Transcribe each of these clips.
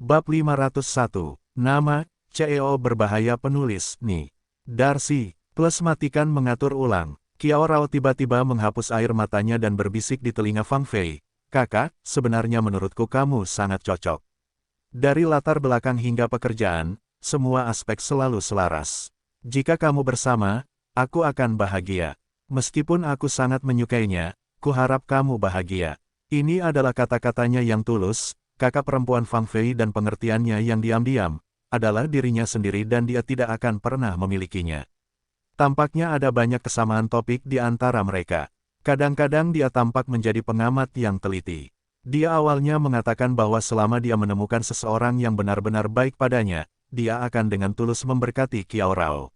Bab 501, Nama, CEO berbahaya penulis, Ni. Darcy, plus matikan mengatur ulang. Qiao Rao tiba-tiba menghapus air matanya dan berbisik di telinga Fang Fei. Kakak, sebenarnya menurutku kamu sangat cocok. Dari latar belakang hingga pekerjaan, semua aspek selalu selaras. Jika kamu bersama, aku akan bahagia. Meskipun aku sangat menyukainya, kuharap kamu bahagia. Ini adalah kata-katanya yang tulus, kakak perempuan Fang Fei dan pengertiannya yang diam-diam, adalah dirinya sendiri dan dia tidak akan pernah memilikinya. Tampaknya ada banyak kesamaan topik di antara mereka. Kadang-kadang dia tampak menjadi pengamat yang teliti. Dia awalnya mengatakan bahwa selama dia menemukan seseorang yang benar-benar baik padanya, dia akan dengan tulus memberkati Qiao Rao.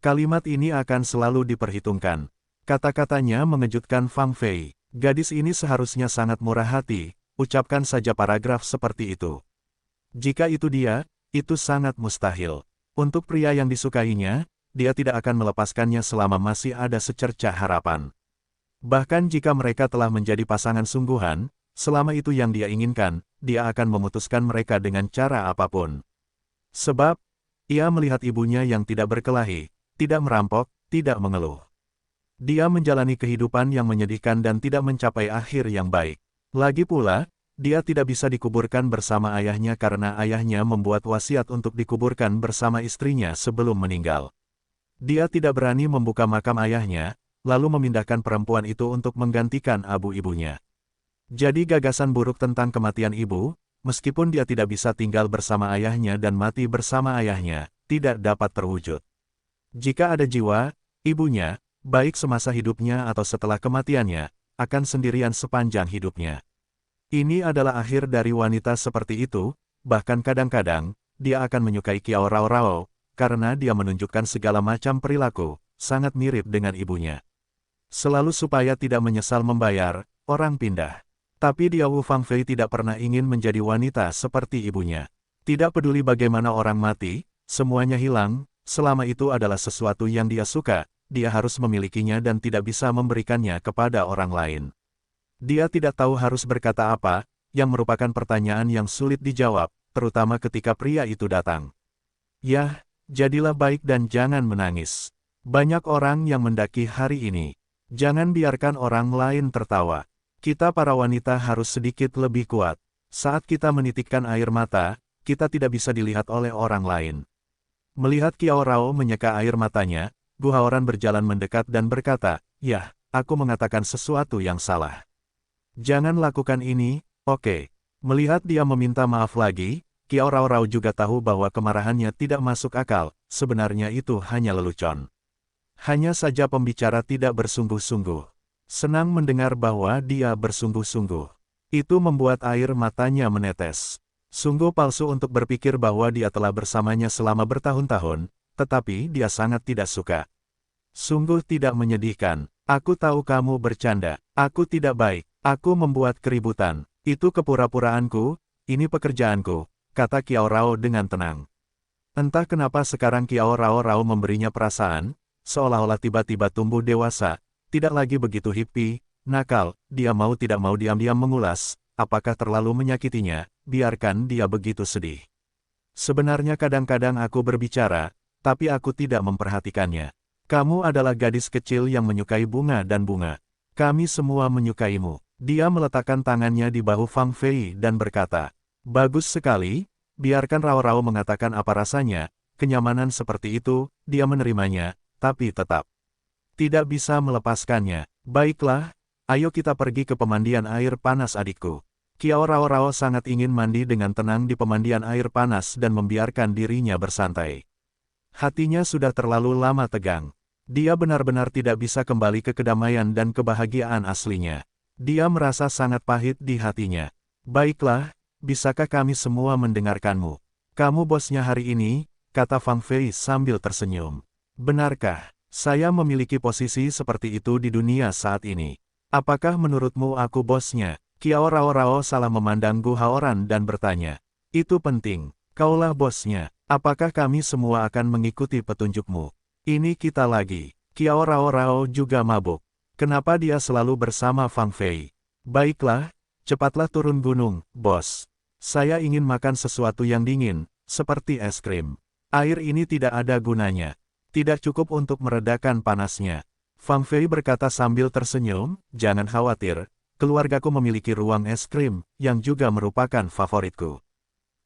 Kalimat ini akan selalu diperhitungkan. Kata-katanya mengejutkan Fang Fei. Gadis ini seharusnya sangat murah hati, ucapkan saja paragraf seperti itu. Jika itu dia, itu sangat mustahil. Untuk pria yang disukainya, dia tidak akan melepaskannya selama masih ada secercah harapan. Bahkan jika mereka telah menjadi pasangan sungguhan, selama itu yang dia inginkan, dia akan memutuskan mereka dengan cara apapun. Sebab, ia melihat ibunya yang tidak berkelahi, tidak merampok, tidak mengeluh. Dia menjalani kehidupan yang menyedihkan dan tidak mencapai akhir yang baik. Lagi pula, dia tidak bisa dikuburkan bersama ayahnya karena ayahnya membuat wasiat untuk dikuburkan bersama istrinya sebelum meninggal. Dia tidak berani membuka makam ayahnya, lalu memindahkan perempuan itu untuk menggantikan abu ibunya. Jadi gagasan buruk tentang kematian ibu, meskipun dia tidak bisa tinggal bersama ayahnya dan mati bersama ayahnya, tidak dapat terwujud. Jika ada jiwa, ibunya, baik semasa hidupnya atau setelah kematiannya, akan sendirian sepanjang hidupnya. Ini adalah akhir dari wanita seperti itu, bahkan kadang-kadang, dia akan menyukai Qiao Rao, karena dia menunjukkan segala macam perilaku, sangat mirip dengan ibunya. Selalu supaya tidak menyesal membayar, orang pindah. Tapi dia Wu Fang Fei tidak pernah ingin menjadi wanita seperti ibunya. Tidak peduli bagaimana orang mati, semuanya hilang, selama itu adalah sesuatu yang dia suka, dia harus memilikinya dan tidak bisa memberikannya kepada orang lain. Dia tidak tahu harus berkata apa, yang merupakan pertanyaan yang sulit dijawab, terutama ketika pria itu datang. Yah, jadilah baik dan jangan menangis. Banyak orang yang mendaki hari ini. Jangan biarkan orang lain tertawa. Kita para wanita harus sedikit lebih kuat. Saat kita menitikkan air mata, kita tidak bisa dilihat oleh orang lain. Melihat Qiao Rao menyeka air matanya, Gu Haoran berjalan mendekat dan berkata, "Yah, aku mengatakan sesuatu yang salah. Jangan lakukan ini, oke." Melihat dia meminta maaf lagi, Qiao Rao juga tahu bahwa kemarahannya tidak masuk akal, sebenarnya itu hanya lelucon. Hanya saja pembicara tidak bersungguh-sungguh. Senang mendengar bahwa dia bersungguh-sungguh. Itu membuat air matanya menetes. Sungguh palsu untuk berpikir bahwa dia telah bersamanya selama bertahun-tahun, tetapi dia sangat tidak suka. Sungguh tidak menyedihkan. Aku tahu kamu bercanda. Aku tidak baik. Aku membuat keributan. Itu kepura-puraanku, ini pekerjaanku, kata Qiao Rao dengan tenang. Entah kenapa sekarang Qiao Rao memberinya perasaan, seolah-olah tiba-tiba tumbuh dewasa, tidak lagi begitu hippie, nakal, dia mau tidak mau diam-diam mengulas, apakah terlalu menyakitinya, biarkan dia begitu sedih. Sebenarnya kadang-kadang aku berbicara, tapi aku tidak memperhatikannya. Kamu adalah gadis kecil yang menyukai bunga dan bunga. Kami semua menyukaimu. Dia meletakkan tangannya di bahu Fang Fei dan berkata, "Bagus sekali, biarkan Rao mengatakan apa rasanya, kenyamanan seperti itu, dia menerimanya, tapi tetap tidak bisa melepaskannya. Baiklah, ayo kita pergi ke pemandian air panas adikku." Qiao Rao sangat ingin mandi dengan tenang di pemandian air panas dan membiarkan dirinya bersantai. Hatinya sudah terlalu lama tegang. Dia benar-benar tidak bisa kembali ke kedamaian dan kebahagiaan aslinya. Dia merasa sangat pahit di hatinya. "Baiklah, bisakah kami semua mendengarkanmu? Kamu bosnya hari ini," kata Fang Fei sambil tersenyum. "Benarkah saya memiliki posisi seperti itu di dunia saat ini? Apakah menurutmu aku bosnya?" Qiao Rao salah memandang Gu Haoran dan bertanya, "Itu penting, kaulah bosnya. Apakah kami semua akan mengikuti petunjukmu?" Ini kita lagi. Qiao Rao juga mabuk. Kenapa dia selalu bersama Fang Fei? "Baiklah, cepatlah turun gunung, bos." Saya ingin makan sesuatu yang dingin, seperti es krim. Air ini tidak ada gunanya. Tidak cukup untuk meredakan panasnya. Fang Fei berkata sambil tersenyum, jangan khawatir, keluargaku memiliki ruang es krim, yang juga merupakan favoritku.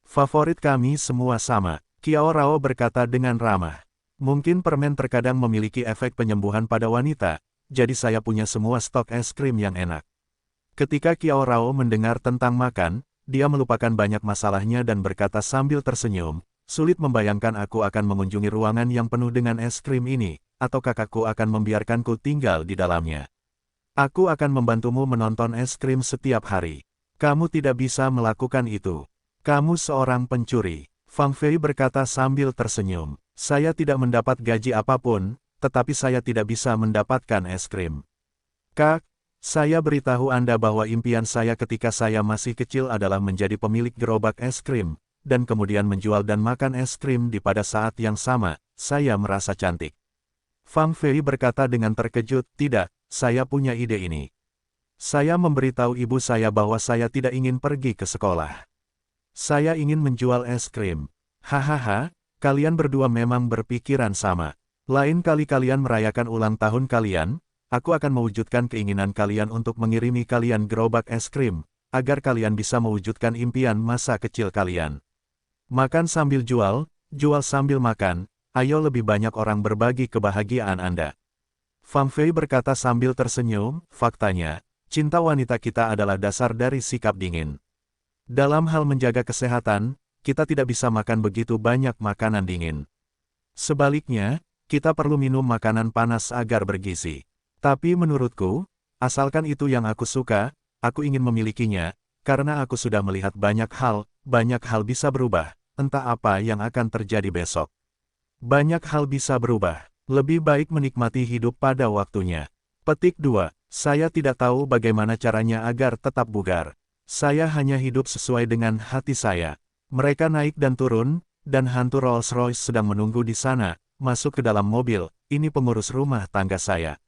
Favorit kami semua sama, Qiao Rao berkata dengan ramah. Mungkin permen terkadang memiliki efek penyembuhan pada wanita, jadi saya punya semua stok es krim yang enak. Ketika Qiao Rao mendengar tentang makan, dia melupakan banyak masalahnya dan berkata sambil tersenyum, sulit membayangkan aku akan mengunjungi ruangan yang penuh dengan es krim ini, atau kakakku akan membiarkanku tinggal di dalamnya. Aku akan membantumu menonton es krim setiap hari. Kamu tidak bisa melakukan itu. Kamu seorang pencuri. Fang Fei berkata sambil tersenyum. Saya tidak mendapat gaji apapun, tetapi saya tidak bisa mendapatkan es krim. Kak, saya beritahu Anda bahwa impian saya ketika saya masih kecil adalah menjadi pemilik gerobak es krim, dan kemudian menjual dan makan es krim di pada saat yang sama, saya merasa cantik. Fang Fei berkata dengan terkejut, tidak, saya punya ide ini. Saya memberitahu ibu saya bahwa saya tidak ingin pergi ke sekolah. Saya ingin menjual es krim. Hahaha, kalian berdua memang berpikiran sama. Lain kali kalian merayakan ulang tahun kalian, aku akan mewujudkan keinginan kalian untuk mengirimi kalian gerobak es krim, agar kalian bisa mewujudkan impian masa kecil kalian. Makan sambil jual, jual sambil makan, ayo lebih banyak orang berbagi kebahagiaan Anda. Fang Fei berkata sambil tersenyum, faktanya, cinta wanita kita adalah dasar dari sikap dingin. Dalam hal menjaga kesehatan, kita tidak bisa makan begitu banyak makanan dingin. Sebaliknya, kita perlu minum makanan panas agar bergizi. Tapi menurutku, asalkan itu yang aku suka, aku ingin memilikinya, karena aku sudah melihat banyak hal bisa berubah, entah apa yang akan terjadi besok. Banyak hal bisa berubah, lebih baik menikmati hidup pada waktunya. Petik 2, saya tidak tahu bagaimana caranya agar tetap bugar. Saya hanya hidup sesuai dengan hati saya. Mereka naik dan turun, dan hantu Rolls-Royce sedang menunggu di sana, masuk ke dalam mobil, ini pengurus rumah tangga saya.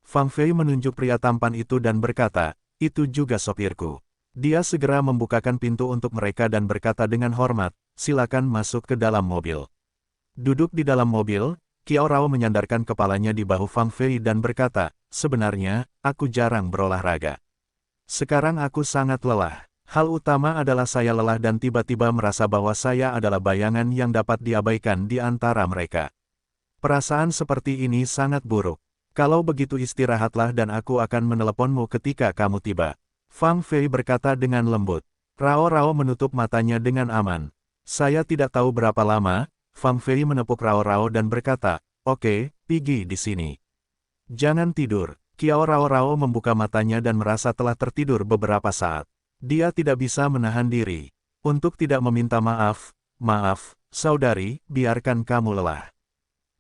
Fang Fei menunjuk pria tampan itu dan berkata, itu juga sopirku. Dia segera membukakan pintu untuk mereka dan berkata dengan hormat, silakan masuk ke dalam mobil. Duduk di dalam mobil, Qiao Rao menyandarkan kepalanya di bahu Fang Fei dan berkata, sebenarnya, aku jarang berolahraga. Sekarang aku sangat lelah. Hal utama adalah saya lelah dan tiba-tiba merasa bahwa saya adalah bayangan yang dapat diabaikan di antara mereka. Perasaan seperti ini sangat buruk. Kalau begitu istirahatlah dan aku akan meneleponmu ketika kamu tiba. Fang Fei berkata dengan lembut. Rao menutup matanya dengan aman. Saya tidak tahu berapa lama, Fang Fei menepuk Rao dan berkata, oke, pergi di sini. Jangan tidur. Qiao Rao membuka matanya dan merasa telah tertidur beberapa saat. Dia tidak bisa menahan diri. Untuk tidak meminta maaf, saudari, biarkan kamu lelah.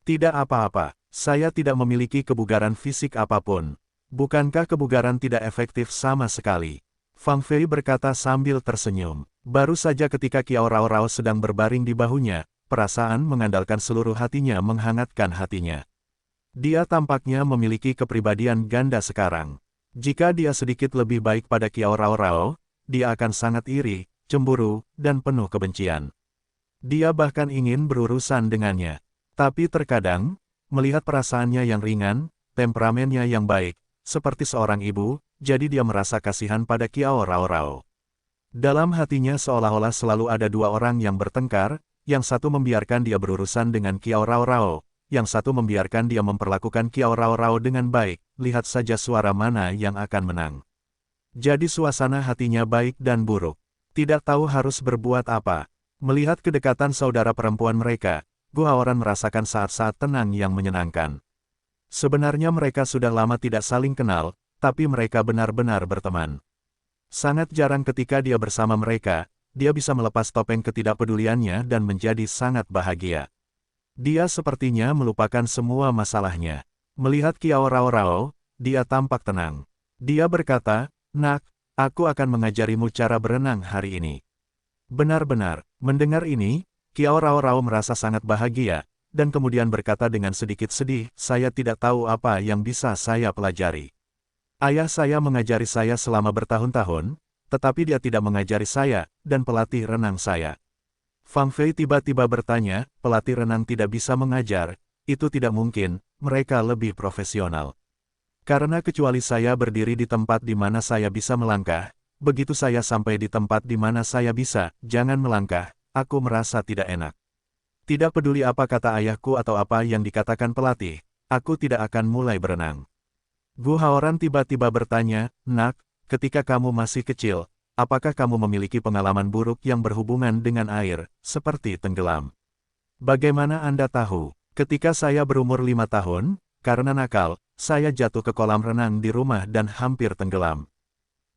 Tidak apa-apa. Saya tidak memiliki kebugaran fisik apapun. Bukankah kebugaran tidak efektif sama sekali? Fang Fei berkata sambil tersenyum. Baru saja ketika Qiao Rao sedang berbaring di bahunya, perasaan mengandalkan seluruh hatinya menghangatkan hatinya. Dia tampaknya memiliki kepribadian ganda sekarang. Jika dia sedikit lebih baik pada Qiao Rao, dia akan sangat iri, cemburu, dan penuh kebencian. Dia bahkan ingin berurusan dengannya. Tapi terkadang, melihat perasaannya yang ringan, temperamennya yang baik, seperti seorang ibu, jadi dia merasa kasihan pada Qiao Rao. Dalam hatinya seolah-olah selalu ada dua orang yang bertengkar, yang satu membiarkan dia berurusan dengan Qiao Rao, yang satu membiarkan dia memperlakukan Qiao Rao dengan baik, lihat saja suara mana yang akan menang. Jadi suasana hatinya baik dan buruk. Tidak tahu harus berbuat apa. Melihat kedekatan saudara perempuan mereka, Guaoran merasakan saat-saat tenang yang menyenangkan. Sebenarnya mereka sudah lama tidak saling kenal, tapi mereka benar-benar berteman. Sangat jarang ketika dia bersama mereka, dia bisa melepas topeng ketidakpeduliannya dan menjadi sangat bahagia. Dia sepertinya melupakan semua masalahnya. Melihat Qiao Rao, dia tampak tenang. Dia berkata, nak, aku akan mengajarimu cara berenang hari ini. Benar-benar, mendengar ini, Qiao Rao merasa sangat bahagia, dan kemudian berkata dengan sedikit sedih, saya tidak tahu apa yang bisa saya pelajari. Ayah saya mengajari saya selama bertahun-tahun, tetapi dia tidak mengajari saya, dan pelatih renang saya. Fang Fei tiba-tiba bertanya, pelatih renang tidak bisa mengajar, itu tidak mungkin, mereka lebih profesional. Karena kecuali saya berdiri di tempat di mana saya bisa melangkah, begitu saya sampai di tempat di mana saya bisa, jangan melangkah, aku merasa tidak enak. Tidak peduli apa kata ayahku atau apa yang dikatakan pelatih, aku tidak akan mulai berenang. Gu Haoran tiba-tiba bertanya, "Nak, ketika kamu masih kecil, apakah kamu memiliki pengalaman buruk yang berhubungan dengan air, seperti tenggelam?" "Bagaimana Anda tahu?" "Ketika saya berumur 5 tahun, karena nakal, saya jatuh ke kolam renang di rumah dan hampir tenggelam.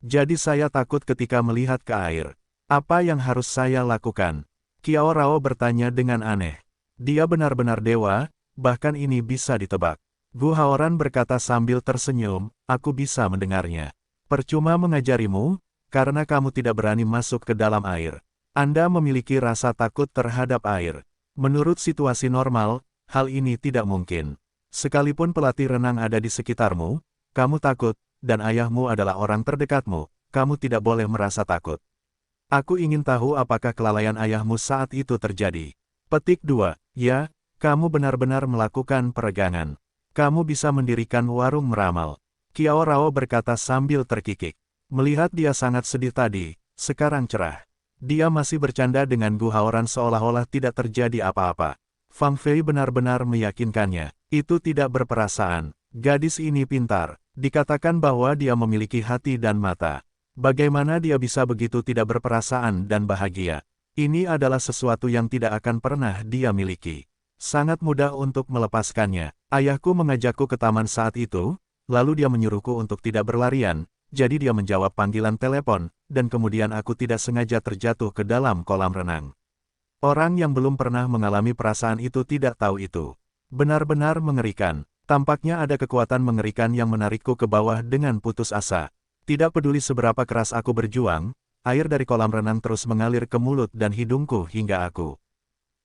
Jadi saya takut ketika melihat ke air. Apa yang harus saya lakukan?" Qiao Rao bertanya dengan aneh. Dia benar-benar dewa, bahkan ini bisa ditebak. Gu Haoran berkata sambil tersenyum, "Aku bisa mendengarnya. Percuma mengajarimu, karena kamu tidak berani masuk ke dalam air. Anda memiliki rasa takut terhadap air. Menurut situasi normal, hal ini tidak mungkin. Sekalipun pelatih renang ada di sekitarmu, kamu takut, dan ayahmu adalah orang terdekatmu, kamu tidak boleh merasa takut. Aku ingin tahu apakah kelalaian ayahmu saat itu terjadi." Petik 2. Ya, kamu benar-benar melakukan peregangan. Kamu bisa mendirikan warung meramal. Qiao Rao berkata sambil terkikik. Melihat dia sangat sedih tadi, sekarang cerah. Dia masih bercanda dengan Gu Haoran seolah-olah tidak terjadi apa-apa. Fang Fei benar-benar meyakinkannya. Itu tidak berperasaan. Gadis ini pintar. Dikatakan bahwa dia memiliki hati dan mata. Bagaimana dia bisa begitu tidak berperasaan dan bahagia? Ini adalah sesuatu yang tidak akan pernah dia miliki. Sangat mudah untuk melepaskannya. Ayahku mengajakku ke taman saat itu, lalu dia menyuruhku untuk tidak berlarian, jadi dia menjawab panggilan telepon, dan kemudian aku tidak sengaja terjatuh ke dalam kolam renang. Orang yang belum pernah mengalami perasaan itu tidak tahu itu. Benar-benar mengerikan. Tampaknya ada kekuatan mengerikan yang menarikku ke bawah dengan putus asa. Tidak peduli seberapa keras aku berjuang, air dari kolam renang terus mengalir ke mulut dan hidungku hingga aku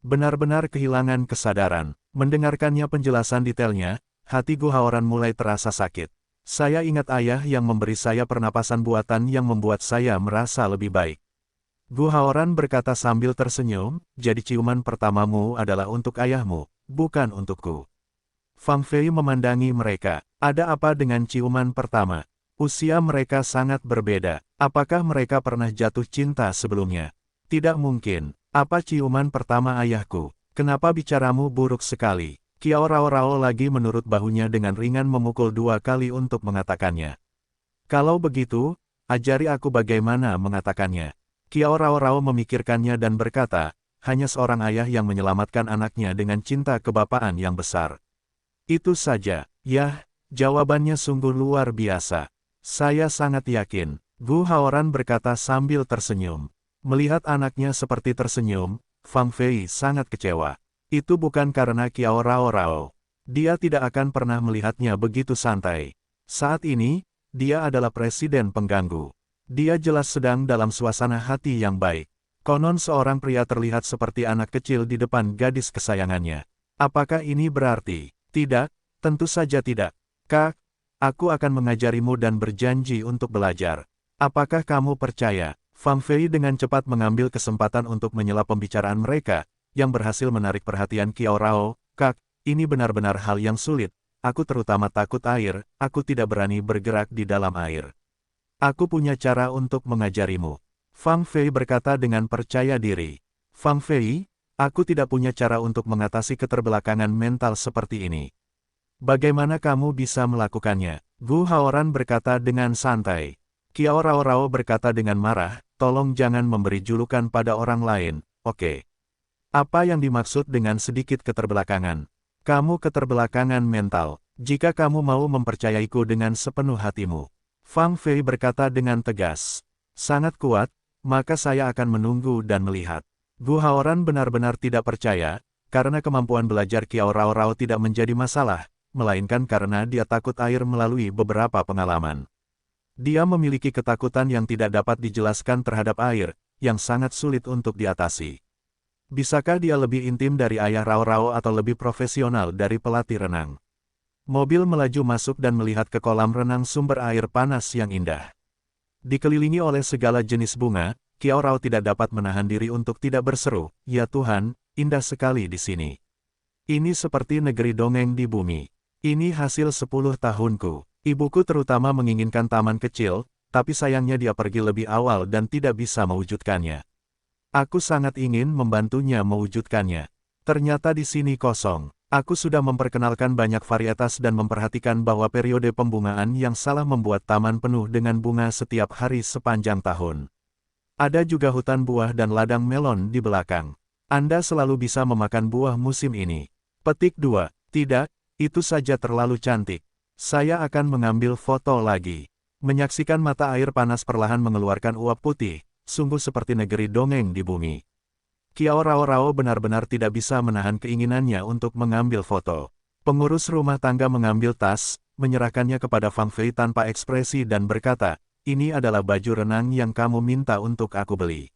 benar-benar kehilangan kesadaran. Mendengarkannya penjelasan detailnya, hati Gu Haoran mulai terasa sakit. Saya ingat ayah yang memberi saya pernapasan buatan yang membuat saya merasa lebih baik. Gu Haoran berkata sambil tersenyum, "Jadi ciuman pertamamu adalah untuk ayahmu, bukan untukku." Fang Fei memandangi mereka. Ada apa dengan ciuman pertama? Usia mereka sangat berbeda. Apakah mereka pernah jatuh cinta sebelumnya? Tidak mungkin. Apa ciuman pertama ayahku? Kenapa bicaramu buruk sekali? Qiao Rao lagi menurut bahunya dengan ringan memukul 2 kali untuk mengatakannya. Kalau begitu, ajari aku bagaimana mengatakannya. Qiao Rao memikirkannya dan berkata, hanya seorang ayah yang menyelamatkan anaknya dengan cinta kebapaan yang besar. Itu saja. Yah, jawabannya sungguh luar biasa. Saya sangat yakin. Gu Haoran berkata sambil tersenyum. Melihat anaknya seperti tersenyum, Fang Fei sangat kecewa. Itu bukan karena Qiao Rao. Dia tidak akan pernah melihatnya begitu santai. Saat ini, dia adalah presiden pengganggu. Dia jelas sedang dalam suasana hati yang baik. Konon seorang pria terlihat seperti anak kecil di depan gadis kesayangannya. Apakah ini berarti? Tidak, tentu saja tidak. Kak, aku akan mengajarimu dan berjanji untuk belajar. Apakah kamu percaya? Fang Fei dengan cepat mengambil kesempatan untuk menyela pembicaraan mereka, yang berhasil menarik perhatian Qiao Rao. Kak, ini benar-benar hal yang sulit. Aku terutama takut air, aku tidak berani bergerak di dalam air. Aku punya cara untuk mengajarimu. Fang Fei berkata dengan percaya diri. Fang Fei, aku tidak punya cara untuk mengatasi keterbelakangan mental seperti ini. Bagaimana kamu bisa melakukannya? Gu Haoran berkata dengan santai. Qiao Rao berkata dengan marah, tolong jangan memberi julukan pada orang lain, oke? Apa yang dimaksud dengan sedikit keterbelakangan? Kamu keterbelakangan mental, jika kamu mau mempercayaiku dengan sepenuh hatimu. Fang Fei berkata dengan tegas. Sangat kuat, maka saya akan menunggu dan melihat. Gu Haoran benar-benar tidak percaya, karena kemampuan belajar Qiao Rao tidak menjadi masalah, melainkan karena dia takut air melalui beberapa pengalaman. Dia memiliki ketakutan yang tidak dapat dijelaskan terhadap air, yang sangat sulit untuk diatasi. Bisakah dia lebih intim dari ayah Rao atau lebih profesional dari pelatih renang? Mobil melaju masuk dan melihat ke kolam renang sumber air panas yang indah. Dikelilingi oleh segala jenis bunga, Kiao Rao tidak dapat menahan diri untuk tidak berseru, "Ya Tuhan, indah sekali di sini. Ini seperti negeri dongeng di bumi. Ini hasil 10 tahunku. Ibuku terutama menginginkan taman kecil, tapi sayangnya dia pergi lebih awal dan tidak bisa mewujudkannya. Aku sangat ingin membantunya mewujudkannya. Ternyata di sini kosong. Aku sudah memperkenalkan banyak varietas dan memperhatikan bahwa periode pembungaan yang salah membuat taman penuh dengan bunga setiap hari sepanjang tahun. Ada juga hutan buah dan ladang melon di belakang. Anda selalu bisa memakan buah musim ini." Petik 2. Tidak, itu saja terlalu cantik. Saya akan mengambil foto lagi. Menyaksikan mata air panas perlahan mengeluarkan uap putih, sungguh seperti negeri dongeng di bumi. Kiao Rao benar-benar tidak bisa menahan keinginannya untuk mengambil foto. Pengurus rumah tangga mengambil tas, menyerahkannya kepada Fang Fei tanpa ekspresi dan berkata, "Ini adalah baju renang yang kamu minta untuk aku beli."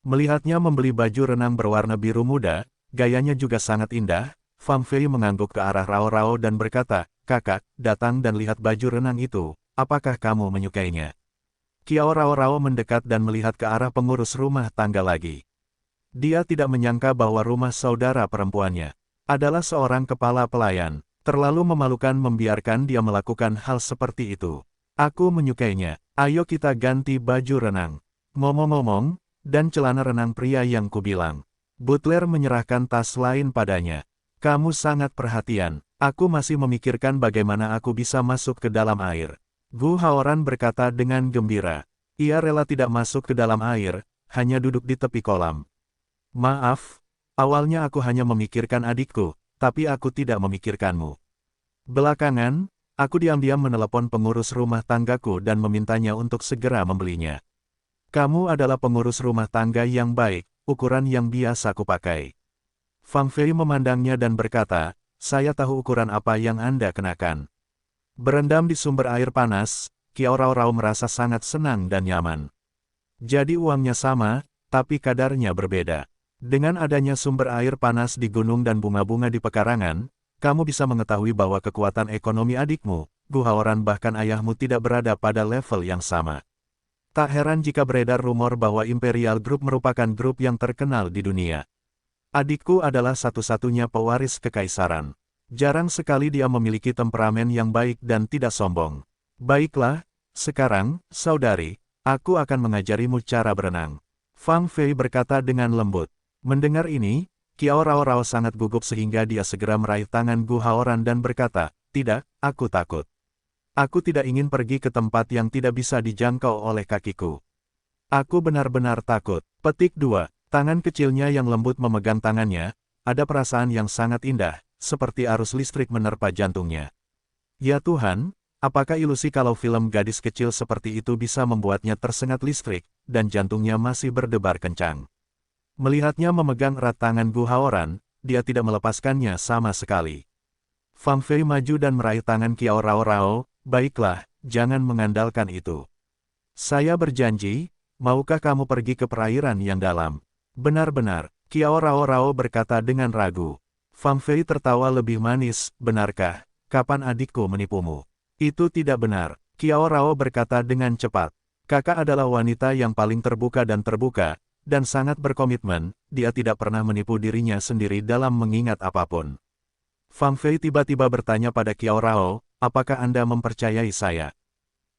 Melihatnya membeli baju renang berwarna biru muda, gayanya juga sangat indah, Fang Fei mengangguk ke arah Rao dan berkata, "Kakak, datang dan lihat baju renang itu, apakah kamu menyukainya?" Kiao Rao mendekat dan melihat ke arah pengurus rumah tangga lagi. Dia tidak menyangka bahwa rumah saudara perempuannya adalah seorang kepala pelayan. Terlalu memalukan membiarkan dia melakukan hal seperti itu. "Aku menyukainya, ayo kita ganti baju renang." Ngomong-ngomong, dan celana renang pria yang kubilang. Butler menyerahkan tas lain padanya. "Kamu sangat perhatian, aku masih memikirkan bagaimana aku bisa masuk ke dalam air." Gu Haoran berkata dengan gembira. Ia rela tidak masuk ke dalam air, hanya duduk di tepi kolam. "Maaf, awalnya aku hanya memikirkan adikku, tapi aku tidak memikirkanmu." Belakangan, aku diam-diam menelepon pengurus rumah tanggaku dan memintanya untuk segera membelinya. "Kamu adalah pengurus rumah tangga yang baik, ukuran yang biasa kupakai." Fang Fei memandangnya dan berkata, "Saya tahu ukuran apa yang Anda kenakan." Berendam di sumber air panas, Kiao Rao merasa sangat senang dan nyaman. Jadi uangnya sama, tapi kadarnya berbeda. Dengan adanya sumber air panas di gunung dan bunga-bunga di pekarangan, kamu bisa mengetahui bahwa kekuatan ekonomi adikmu, Gu Haoran bahkan ayahmu tidak berada pada level yang sama. Tak heran jika beredar rumor bahwa Imperial Group merupakan grup yang terkenal di dunia. Adikku adalah satu-satunya pewaris kekaisaran. Jarang sekali dia memiliki temperamen yang baik dan tidak sombong. Baiklah, sekarang, saudari, aku akan mengajarimu cara berenang." Fang Fei berkata dengan lembut. Mendengar ini, Kiao Rao sangat gugup sehingga dia segera meraih tangan Gu Haoran dan berkata, "Tidak, aku takut. Aku tidak ingin pergi ke tempat yang tidak bisa dijangkau oleh kakiku. Aku benar-benar takut." Petik 2. Tangan kecilnya yang lembut memegang tangannya, ada perasaan yang sangat indah, seperti arus listrik menerpa jantungnya. Ya Tuhan, apakah ilusi kalau film gadis kecil seperti itu bisa membuatnya tersengat listrik, dan jantungnya masih berdebar kencang. Melihatnya memegang erat tangan Gu Haoran, dia tidak melepaskannya sama sekali. Fang Fei maju dan meraih tangan Kiao Rao, "Baiklah, jangan mengandalkan itu. Saya berjanji, maukah kamu pergi ke perairan yang dalam?" "Benar-benar," Kiao Rao berkata dengan ragu. Fang Fei tertawa lebih manis, "Benarkah? Kapan adikku menipumu?" "Itu tidak benar," Kiao Rao berkata dengan cepat. "Kakak adalah wanita yang paling terbuka dan sangat berkomitmen, dia tidak pernah menipu dirinya sendiri dalam mengingat apapun." Fang Fei tiba-tiba bertanya pada Kiao Rao, "Apakah Anda mempercayai saya?"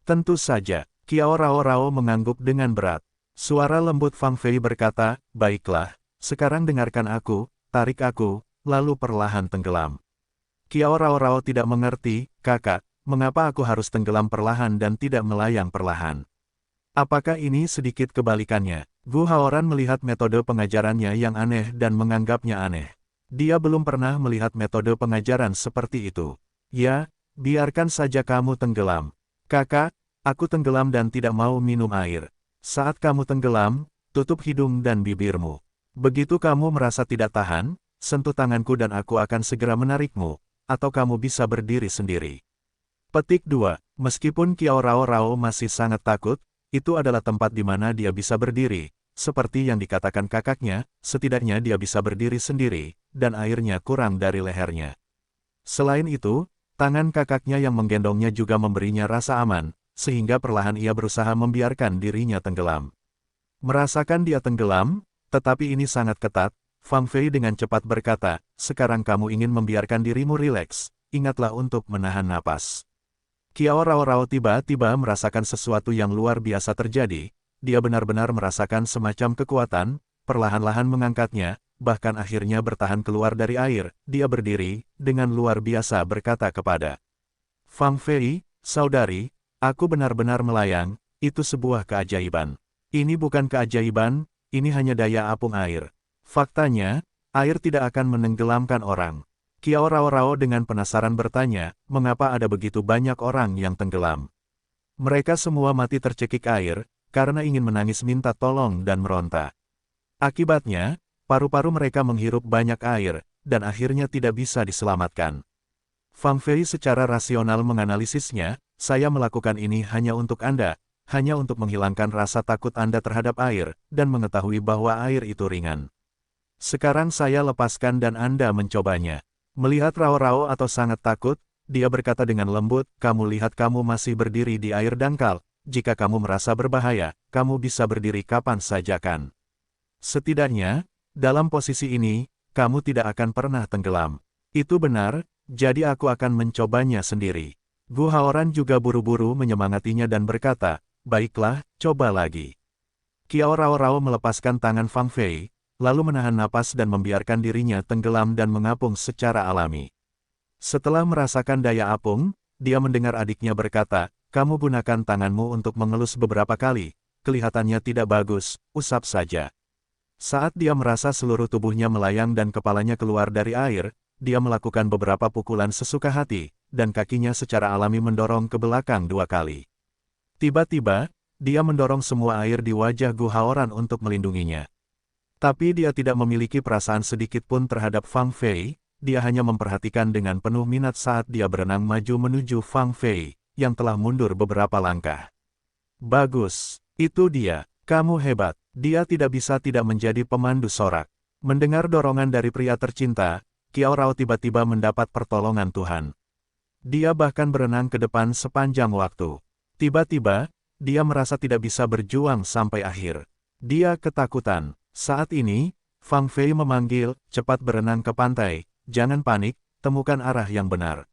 "Tentu saja," Kiao Rao mengangguk dengan berat. Suara lembut Fang Fei berkata, "Baiklah, sekarang dengarkan aku, tarik aku, lalu perlahan tenggelam." Kiao Rao tidak mengerti, "Kakak, mengapa aku harus tenggelam perlahan dan tidak melayang perlahan? Apakah ini sedikit kebalikannya?" Gu Haoran melihat metode pengajarannya yang aneh dan menganggapnya aneh. Dia belum pernah melihat metode pengajaran seperti itu. "Ya, biarkan saja kamu tenggelam." "Kakak, aku tenggelam dan tidak mau minum air." "Saat kamu tenggelam, tutup hidung dan bibirmu. Begitu kamu merasa tidak tahan, sentuh tanganku dan aku akan segera menarikmu, atau kamu bisa berdiri sendiri." Petik 2. Meskipun Kiao Rao masih sangat takut, itu adalah tempat di mana dia bisa berdiri. Seperti yang dikatakan kakaknya, setidaknya dia bisa berdiri sendiri, dan airnya kurang dari lehernya. Selain itu, tangan kakaknya yang menggendongnya juga memberinya rasa aman, sehingga perlahan ia berusaha membiarkan dirinya tenggelam. Merasakan dia tenggelam, tetapi ini sangat ketat, Fang Fei dengan cepat berkata, sekarang kamu ingin membiarkan dirimu rileks, ingatlah untuk menahan napas. Kiao Rao Rao tiba-tiba merasakan sesuatu yang luar biasa terjadi, dia benar-benar merasakan semacam kekuatan, perlahan-lahan mengangkatnya, bahkan akhirnya bertahan keluar dari air, dia berdiri, dengan luar biasa berkata kepada Fang Fei, saudari, aku benar-benar melayang, itu sebuah keajaiban. Ini bukan keajaiban, ini hanya daya apung air. Faktanya, air tidak akan menenggelamkan orang. Kiao Rao Rao dengan penasaran bertanya, mengapa ada begitu banyak orang yang tenggelam? Mereka semua mati tercekik air, karena ingin menangis minta tolong dan meronta. Akibatnya, paru-paru mereka menghirup banyak air, dan akhirnya tidak bisa diselamatkan. Fang Fei secara rasional menganalisisnya, saya melakukan ini hanya untuk Anda, hanya untuk menghilangkan rasa takut Anda terhadap air, dan mengetahui bahwa air itu ringan. Sekarang saya lepaskan dan Anda mencobanya. Melihat Rao Rao atau sangat takut, dia berkata dengan lembut, kamu lihat kamu masih berdiri di air dangkal, jika kamu merasa berbahaya, kamu bisa berdiri kapan saja kan. Setidaknya, dalam posisi ini, kamu tidak akan pernah tenggelam. Itu benar, jadi aku akan mencobanya sendiri. Gu Haoran juga buru-buru menyemangatinya dan berkata, baiklah, coba lagi. Kiao Rao Rao melepaskan tangan Fang Fei, lalu menahan napas dan membiarkan dirinya tenggelam dan mengapung secara alami. Setelah merasakan daya apung, dia mendengar adiknya berkata, kamu gunakan tanganmu untuk mengelus beberapa kali, kelihatannya tidak bagus, usap saja. Saat dia merasa seluruh tubuhnya melayang dan kepalanya keluar dari air, dia melakukan beberapa pukulan sesuka hati, dan kakinya secara alami mendorong ke belakang 2 kali. Tiba-tiba, dia mendorong semua air di wajah Gu Haoran untuk melindunginya. Tapi dia tidak memiliki perasaan sedikit pun terhadap Fang Fei, dia hanya memperhatikan dengan penuh minat saat dia berenang maju menuju Fang Fei, yang telah mundur beberapa langkah. Bagus, itu dia, kamu hebat, dia tidak bisa tidak menjadi pemandu sorak. Mendengar dorongan dari pria tercinta, Kiao Rao tiba-tiba mendapat pertolongan Tuhan. Dia bahkan berenang ke depan sepanjang waktu. Tiba-tiba, dia merasa tidak bisa berjuang sampai akhir. Dia ketakutan. Saat ini, Fang Fei memanggil, cepat berenang ke pantai, jangan panik, temukan arah yang benar.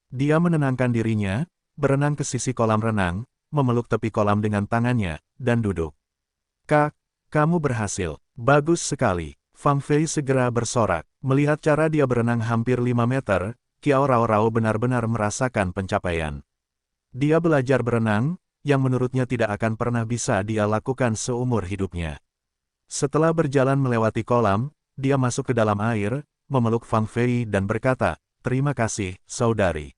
Dia menenangkan dirinya, berenang ke sisi kolam renang, memeluk tepi kolam dengan tangannya, dan duduk. Kak, kamu berhasil, bagus sekali. Fang Fei segera bersorak. Melihat cara dia berenang hampir 5 meter, Kiao Rao Rao benar-benar merasakan pencapaian. Dia belajar berenang, yang menurutnya tidak akan pernah bisa dia lakukan seumur hidupnya. Setelah berjalan melewati kolam, dia masuk ke dalam air, memeluk Fang Fei dan berkata, terima kasih, saudari.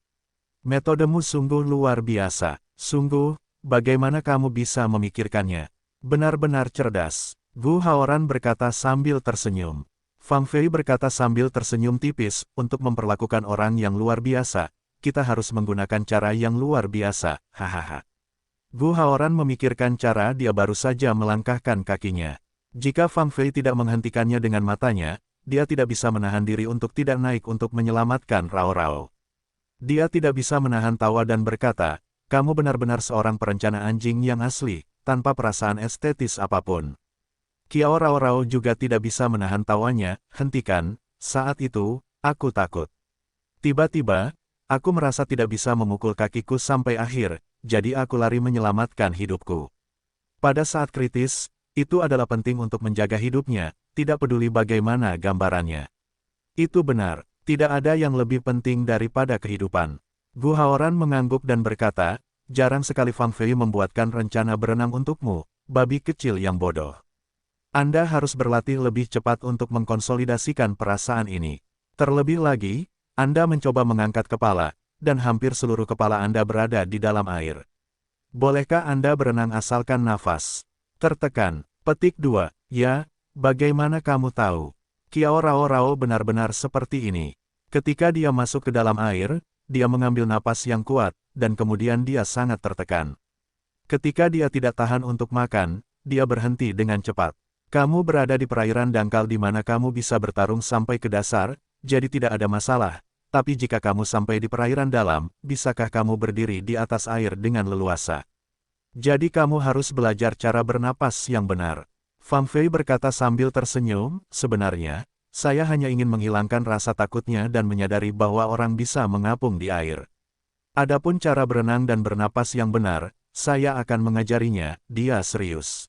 Metodemu sungguh luar biasa. Sungguh, bagaimana kamu bisa memikirkannya? Benar-benar cerdas. Gu Haoran berkata sambil tersenyum. Fang Fei berkata sambil tersenyum tipis, untuk memperlakukan orang yang luar biasa, kita harus menggunakan cara yang luar biasa, hahaha. Gu Haoran memikirkan cara dia baru saja melangkahkan kakinya. Jika Fang Fei tidak menghentikannya dengan matanya, dia tidak bisa menahan diri untuk tidak naik untuk menyelamatkan Rao Rao. Dia tidak bisa menahan tawa dan berkata, kamu benar-benar seorang perencana anjing yang asli, tanpa perasaan estetis apapun. Kiao Rao Rao juga tidak bisa menahan tawanya, hentikan, saat itu, aku takut. Tiba-tiba, aku merasa tidak bisa memukul kakiku sampai akhir, jadi aku lari menyelamatkan hidupku. Pada saat kritis, itu adalah penting untuk menjaga hidupnya, tidak peduli bagaimana gambarannya. Itu benar, tidak ada yang lebih penting daripada kehidupan. Gu Haoran mengangguk dan berkata, jarang sekali Fang Fei membuatkan rencana berenang untukmu, babi kecil yang bodoh. Anda harus berlatih lebih cepat untuk mengkonsolidasikan perasaan ini. Terlebih lagi, Anda mencoba mengangkat kepala, dan hampir seluruh kepala Anda berada di dalam air. Bolehkah Anda berenang asalkan nafas tertekan? Petik 2. Ya, bagaimana kamu tahu? Kiao Rao Rao benar-benar seperti ini. Ketika dia masuk ke dalam air, dia mengambil napas yang kuat, dan kemudian dia sangat tertekan. Ketika dia tidak tahan untuk makan, dia berhenti dengan cepat. Kamu berada di perairan dangkal di mana kamu bisa bertarung sampai ke dasar, jadi tidak ada masalah. Tapi jika kamu sampai di perairan dalam, bisakah kamu berdiri di atas air dengan leluasa? Jadi kamu harus belajar cara bernapas yang benar. Fang Fei berkata sambil tersenyum, sebenarnya, saya hanya ingin menghilangkan rasa takutnya dan menyadari bahwa orang bisa mengapung di air. Adapun cara berenang dan bernapas yang benar, saya akan mengajarinya, dia serius.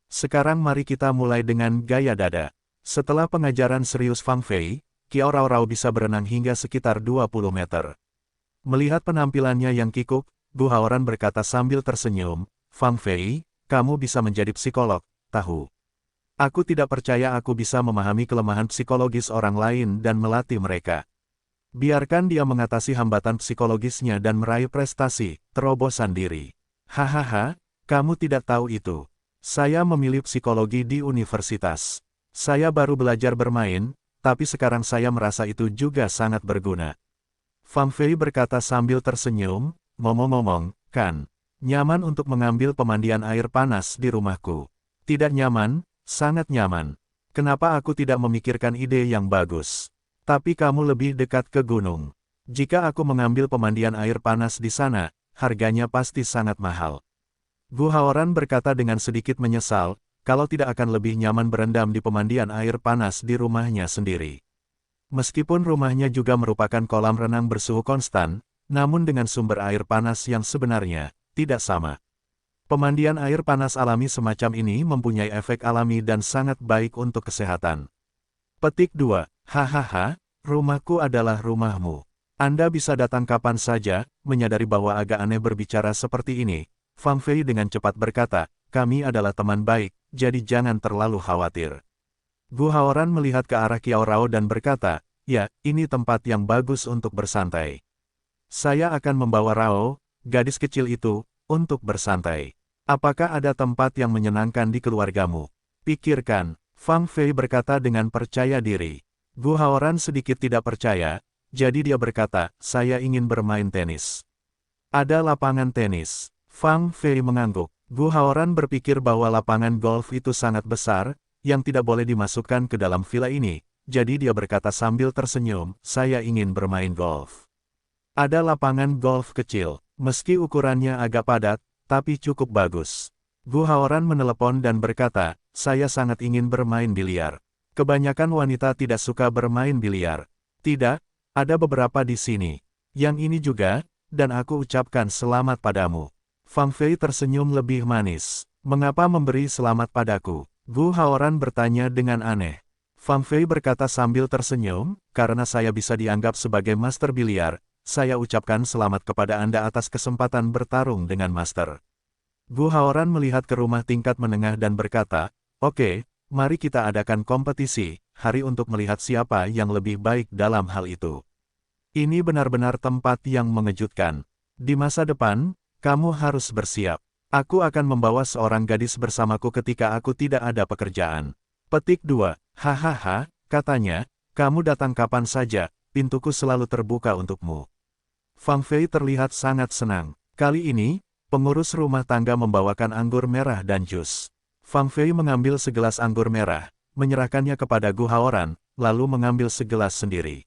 Sekarang mari kita mulai dengan gaya dada. Setelah pengajaran serius Fang Fei, Qiao Rao bisa berenang hingga sekitar 20 meter. Melihat penampilannya yang kikuk, Gu Haoran berkata sambil tersenyum, Fang Fei, kamu bisa menjadi psikolog, tahu. Aku tidak percaya aku bisa memahami kelemahan psikologis orang lain dan melatih mereka. Biarkan dia mengatasi hambatan psikologisnya dan meraih prestasi, terobosan diri. Hahaha, kamu tidak tahu itu. Saya memilih psikologi di universitas. Saya baru belajar bermain, tapi sekarang saya merasa itu juga sangat berguna. Fang Fei berkata sambil tersenyum, ngomong-ngomong, kan, nyaman untuk mengambil pemandian air panas di rumahku. Tidak nyaman, sangat nyaman. Kenapa aku tidak memikirkan ide yang bagus? Tapi kamu lebih dekat ke gunung. Jika aku mengambil pemandian air panas di sana, harganya pasti sangat mahal. Gu Haoran berkata dengan sedikit menyesal, kalau tidak akan lebih nyaman berendam di pemandian air panas di rumahnya sendiri. Meskipun rumahnya juga merupakan kolam renang bersuhu konstan, namun dengan sumber air panas yang sebenarnya, tidak sama. Pemandian air panas alami semacam ini mempunyai efek alami dan sangat baik untuk kesehatan. Petik 2. Hahaha, rumahku adalah rumahmu. Anda bisa datang kapan saja, menyadari bahwa agak aneh berbicara seperti ini. Fang Fei dengan cepat berkata, kami adalah teman baik, jadi jangan terlalu khawatir. Gu Haoran melihat ke arah Qiao Rao dan berkata, ya, ini tempat yang bagus untuk bersantai. Saya akan membawa Rao, gadis kecil itu, untuk bersantai. Apakah ada tempat yang menyenangkan di keluargamu? Pikirkan, Fang Fei berkata dengan percaya diri. Gu Haoran sedikit tidak percaya, jadi dia berkata, saya ingin bermain tenis. Ada lapangan tenis. Fang Fei mengangguk. Gu Haoran berpikir bahwa lapangan golf itu sangat besar, yang tidak boleh dimasukkan ke dalam villa ini, jadi dia berkata sambil tersenyum, saya ingin bermain golf. Ada lapangan golf kecil, meski ukurannya agak padat, tapi cukup bagus. Gu Haoran menelepon dan berkata, saya sangat ingin bermain biliar. Kebanyakan wanita tidak suka bermain biliar. Tidak, ada beberapa di sini. Yang ini juga, dan aku ucapkan selamat padamu. Fang Fei tersenyum lebih manis. Mengapa memberi selamat padaku? Gu Haoran bertanya dengan aneh. Fang Fei berkata sambil tersenyum, karena saya bisa dianggap sebagai master biliar, saya ucapkan selamat kepada Anda atas kesempatan bertarung dengan master. Gu Haoran melihat ke rumah tingkat menengah dan berkata, oke, mari kita adakan kompetisi, hari untuk melihat siapa yang lebih baik dalam hal itu. Ini benar-benar tempat yang mengejutkan. Di masa depan, kamu harus bersiap. Aku akan membawa seorang gadis bersamaku ketika aku tidak ada pekerjaan. Petik 2. Hahaha, katanya, kamu datang kapan saja, pintuku selalu terbuka untukmu. Fang Fei terlihat sangat senang. Kali ini, pengurus rumah tangga membawakan anggur merah dan jus. Fang Fei mengambil segelas anggur merah, menyerahkannya kepada Gu Haoran, lalu mengambil segelas sendiri.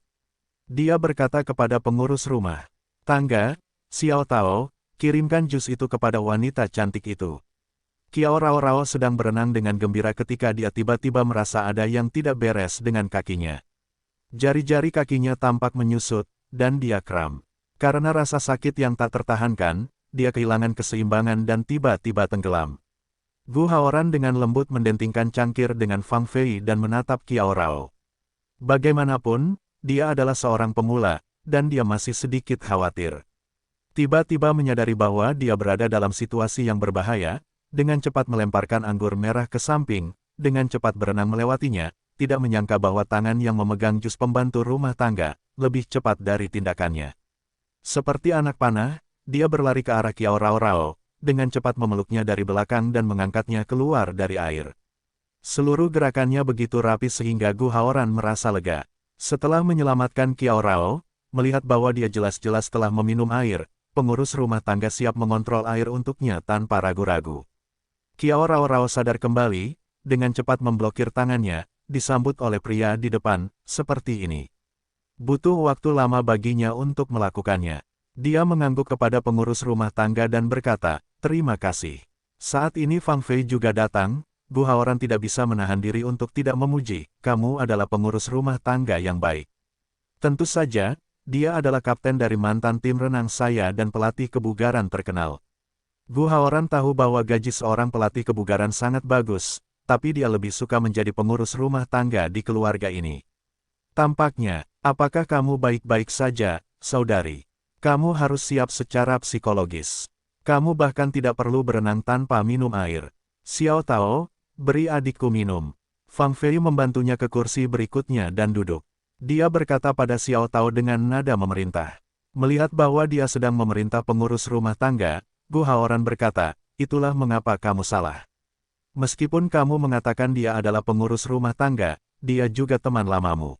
Dia berkata kepada pengurus rumah tangga, Xiao Tao, kirimkan jus itu kepada wanita cantik itu. Qiao Rao sedang berenang dengan gembira ketika dia tiba-tiba merasa ada yang tidak beres dengan kakinya. Jari-jari kakinya tampak menyusut, dan dia kram. Karena rasa sakit yang tak tertahankan, dia kehilangan keseimbangan dan tiba-tiba tenggelam. Gu Haoran dengan lembut mendentingkan cangkir dengan Fang Fei dan menatap Qiao Rao. Bagaimanapun, dia adalah seorang pemula, dan dia masih sedikit khawatir. Tiba-tiba menyadari bahwa dia berada dalam situasi yang berbahaya, dengan cepat melemparkan anggur merah ke samping, dengan cepat berenang melewatinya, tidak menyangka bahwa tangan yang memegang jus pembantu rumah tangga, lebih cepat dari tindakannya. Seperti anak panah, dia berlari ke arah Qiao Rao, dengan cepat memeluknya dari belakang dan mengangkatnya keluar dari air. Seluruh gerakannya begitu rapi sehingga Gu Haoran merasa lega. Setelah menyelamatkan Qiao Rao, melihat bahwa dia jelas-jelas telah meminum air, pengurus rumah tangga siap mengontrol air untuknya tanpa ragu-ragu. Qiao Rao sadar kembali, dengan cepat memblokir tangannya, disambut oleh pria di depan, seperti ini. Butuh waktu lama baginya untuk melakukannya. Dia mengangguk kepada pengurus rumah tangga dan berkata, Terima kasih. Saat ini Fang Fei juga datang, Gu Haoran tidak bisa menahan diri untuk tidak memuji, kamu adalah pengurus rumah tangga yang baik. Tentu saja, dia adalah kapten dari mantan tim renang saya dan pelatih kebugaran terkenal. Gu Haoran tahu bahwa gaji seorang pelatih kebugaran sangat bagus, tapi dia lebih suka menjadi pengurus rumah tangga di keluarga ini. Tampaknya, apakah kamu baik-baik saja, saudari? Kamu harus siap secara psikologis. Kamu bahkan tidak perlu berenang tanpa minum air. Xiao Tao, beri adikku minum. Fang Fei membantunya ke kursi berikutnya dan duduk. Dia berkata pada Xiao Tao dengan nada memerintah. Melihat bahwa dia sedang memerintah pengurus rumah tangga, Gu Haoran berkata, itulah mengapa kamu salah. Meskipun kamu mengatakan dia adalah pengurus rumah tangga, dia juga teman lamamu.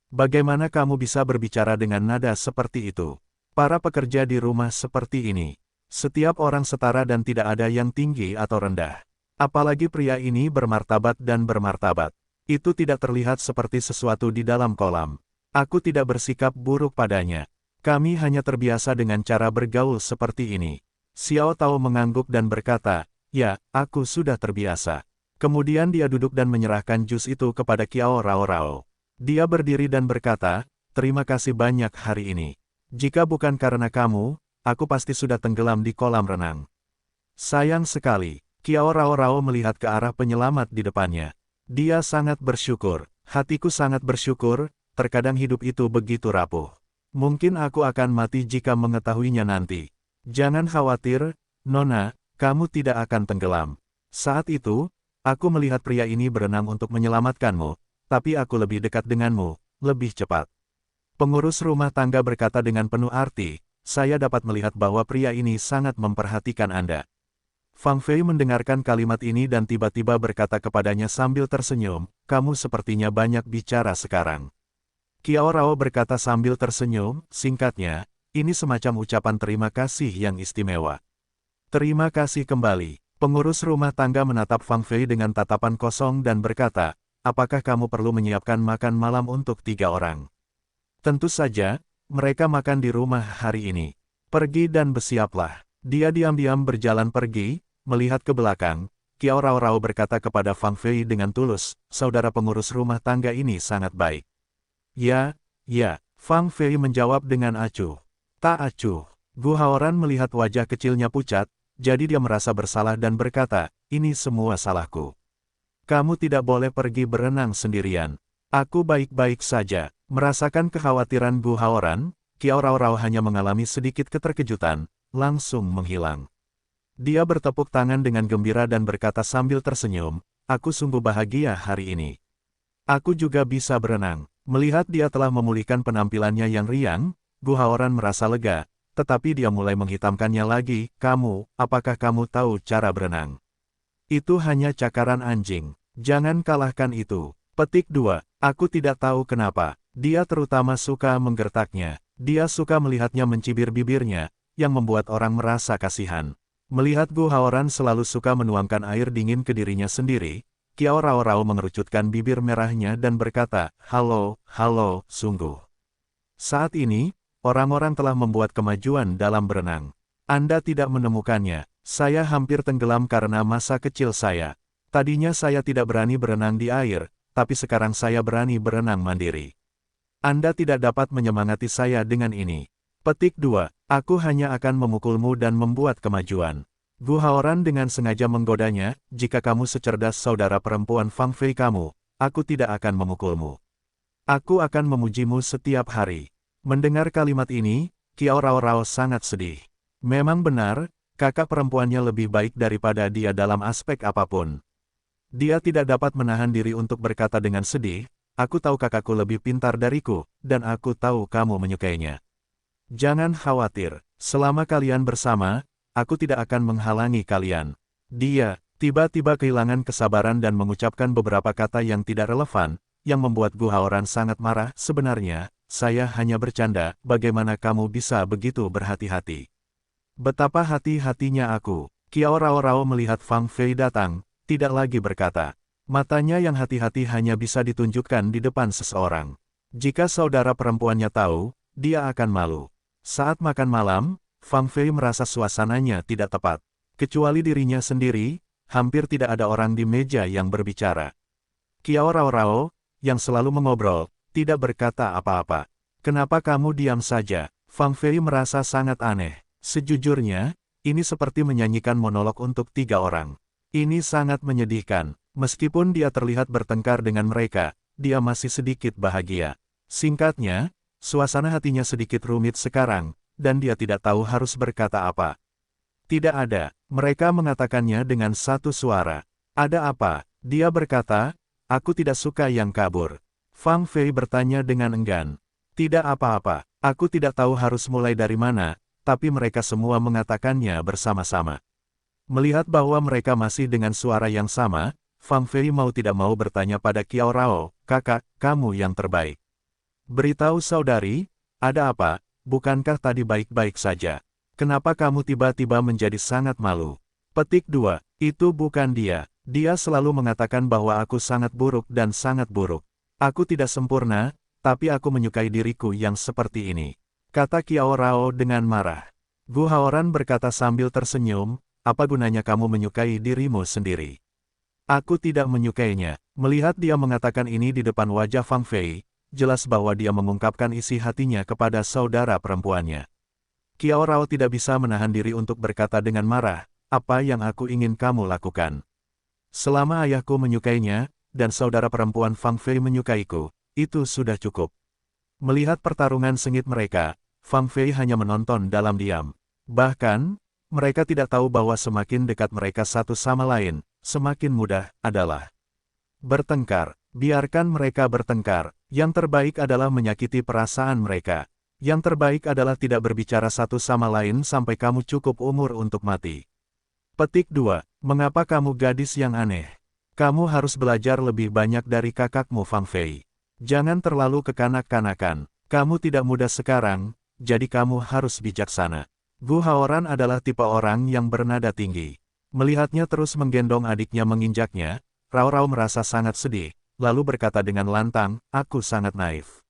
Bagaimana kamu bisa berbicara dengan nada seperti itu? Para pekerja di rumah seperti ini. Setiap orang setara dan tidak ada yang tinggi atau rendah. Apalagi pria ini bermartabat dan bermartabat. Itu tidak terlihat seperti sesuatu di dalam kolam. Aku tidak bersikap buruk padanya. Kami hanya terbiasa dengan cara bergaul seperti ini. Xiao Tao mengangguk dan berkata, ya, aku sudah terbiasa. Kemudian dia duduk dan menyerahkan jus itu kepada Kiao Rao Rao. Dia berdiri dan berkata, terima kasih banyak hari ini. Jika bukan karena kamu, aku pasti sudah tenggelam di kolam renang. Sayang sekali, Kiao Rao Rao melihat ke arah penyelamat di depannya. Dia sangat bersyukur, hatiku sangat bersyukur, terkadang hidup itu begitu rapuh. Mungkin aku akan mati jika mengetahuinya nanti. Jangan khawatir, Nona, kamu tidak akan tenggelam. Saat itu, aku melihat pria ini berenang untuk menyelamatkanmu, tapi aku lebih dekat denganmu, lebih cepat. Pengurus rumah tangga berkata dengan penuh arti, saya dapat melihat bahwa pria ini sangat memperhatikan Anda. Fang Fei mendengarkan kalimat ini dan tiba-tiba berkata kepadanya sambil tersenyum, kamu sepertinya banyak bicara sekarang. Kiao Rao berkata sambil tersenyum, singkatnya, ini semacam ucapan terima kasih yang istimewa. Terima kasih kembali. Pengurus rumah tangga menatap Fang Fei dengan tatapan kosong dan berkata, apakah kamu perlu menyiapkan makan malam untuk 3 orang? Tentu saja, mereka makan di rumah hari ini. Pergi dan bersiaplah. Dia diam-diam berjalan pergi, melihat ke belakang. Kiao Rao Rao berkata kepada Fang Fei dengan tulus, saudara pengurus rumah tangga ini sangat baik. Ya, Fang Fei menjawab dengan acuh. Tak acuh. Gu Haoran melihat wajah kecilnya pucat, jadi dia merasa bersalah dan berkata, ini semua salahku. Kamu tidak boleh pergi berenang sendirian. Aku baik-baik saja. Merasakan kekhawatiran Gu Haoran, Kiao Rao Rao hanya mengalami sedikit keterkejutan, langsung menghilang. Dia bertepuk tangan dengan gembira dan berkata sambil tersenyum, aku sungguh bahagia hari ini. Aku juga bisa berenang. Melihat dia telah memulihkan penampilannya yang riang, Gu Haoran merasa lega, tetapi dia mulai menghitamkannya lagi, apakah kamu tahu cara berenang? Itu hanya cakaran anjing. Jangan kalahkan itu. Petik 2. Aku tidak tahu kenapa. Dia terutama suka menggertaknya. Dia suka melihatnya mencibir bibirnya, yang membuat orang merasa kasihan. Melihat Gu Haoran selalu suka menuangkan air dingin ke dirinya sendiri, Kiao Rao Rao mengerucutkan bibir merahnya dan berkata, halo, sungguh. Saat ini, orang-orang telah membuat kemajuan dalam berenang. Anda tidak menemukannya. Saya hampir tenggelam karena masa kecil saya. Tadinya saya tidak berani berenang di air, tapi sekarang saya berani berenang mandiri. Anda tidak dapat menyemangati saya dengan ini. Petik 2. Aku hanya akan memukulmu dan membuat kemajuan. Gu Haoran dengan sengaja menggodanya, jika kamu secerdas saudara perempuan Fang Fei kamu, aku tidak akan memukulmu. Aku akan memujimu setiap hari. Mendengar kalimat ini, Kiao Rao Rao sangat sedih. Memang benar, kakak perempuannya lebih baik daripada dia dalam aspek apapun. Dia tidak dapat menahan diri untuk berkata dengan sedih, aku tahu kakakku lebih pintar dariku, dan aku tahu kamu menyukainya. Jangan khawatir, selama kalian bersama, aku tidak akan menghalangi kalian. Dia tiba-tiba kehilangan kesabaran dan mengucapkan beberapa kata yang tidak relevan, yang membuat Gu Haoran sangat marah. Sebenarnya, saya hanya bercanda, bagaimana kamu bisa begitu berhati-hati? Betapa hati-hatinya aku. Kiao Rao Rao melihat Fang Fei datang, tidak lagi berkata. Matanya yang hati-hati hanya bisa ditunjukkan di depan seseorang. Jika saudara perempuannya tahu, dia akan malu. Saat makan malam, Fang Fei merasa suasananya tidak tepat. Kecuali dirinya sendiri, hampir tidak ada orang di meja yang berbicara. Kiao Rao, yang selalu mengobrol, tidak berkata apa-apa. Kenapa kamu diam saja? Fang Fei merasa sangat aneh. Sejujurnya, ini seperti menyanyikan monolog untuk 3 orang. Ini sangat menyedihkan. Meskipun dia terlihat bertengkar dengan mereka, dia masih sedikit bahagia. Singkatnya, suasana hatinya sedikit rumit sekarang, dan dia tidak tahu harus berkata apa. Tidak ada, mereka mengatakannya dengan satu suara. Ada apa? Dia berkata, aku tidak suka yang kabur. Fang Fei bertanya dengan enggan. Tidak apa-apa, aku tidak tahu harus mulai dari mana, tapi mereka semua mengatakannya bersama-sama. Melihat bahwa mereka masih dengan suara yang sama, Fang Fei mau tidak mau bertanya pada Kiao Rao, kakak, kamu yang terbaik. Beritahu saudari, ada apa? Bukankah tadi baik-baik saja? Kenapa kamu tiba-tiba menjadi sangat malu? Petik 2, itu bukan dia. Dia selalu mengatakan bahwa aku sangat buruk dan sangat buruk. Aku tidak sempurna, tapi aku menyukai diriku yang seperti ini. Kata Kiao Rao dengan marah. Gu Haoran berkata sambil tersenyum, apa gunanya kamu menyukai dirimu sendiri? Aku tidak menyukainya. Melihat dia mengatakan ini di depan wajah Fang Fei, jelas bahwa dia mengungkapkan isi hatinya kepada saudara perempuannya. Kiao Rao tidak bisa menahan diri untuk berkata dengan marah, apa yang aku ingin kamu lakukan? Selama ayahku menyukainya, dan saudara perempuan Fang Fei menyukaiku, itu sudah cukup. Melihat pertarungan sengit mereka, Fang Fei hanya menonton dalam diam. Bahkan, mereka tidak tahu bahwa semakin dekat mereka satu sama lain, semakin mudah adalah bertengkar. Biarkan mereka bertengkar. Yang terbaik adalah menyakiti perasaan mereka. Yang terbaik adalah tidak berbicara satu sama lain sampai kamu cukup umur untuk mati. Petik 2. Mengapa kamu gadis yang aneh? Kamu harus belajar lebih banyak dari kakakmu Fang Fei. Jangan terlalu kekanak-kanakan. Kamu tidak muda sekarang, jadi kamu harus bijaksana. Gu Haoran adalah tipe orang yang bernada tinggi. Melihatnya terus menggendong adiknya menginjaknya, Rao merasa sangat sedih, lalu berkata dengan lantang, aku sangat naif.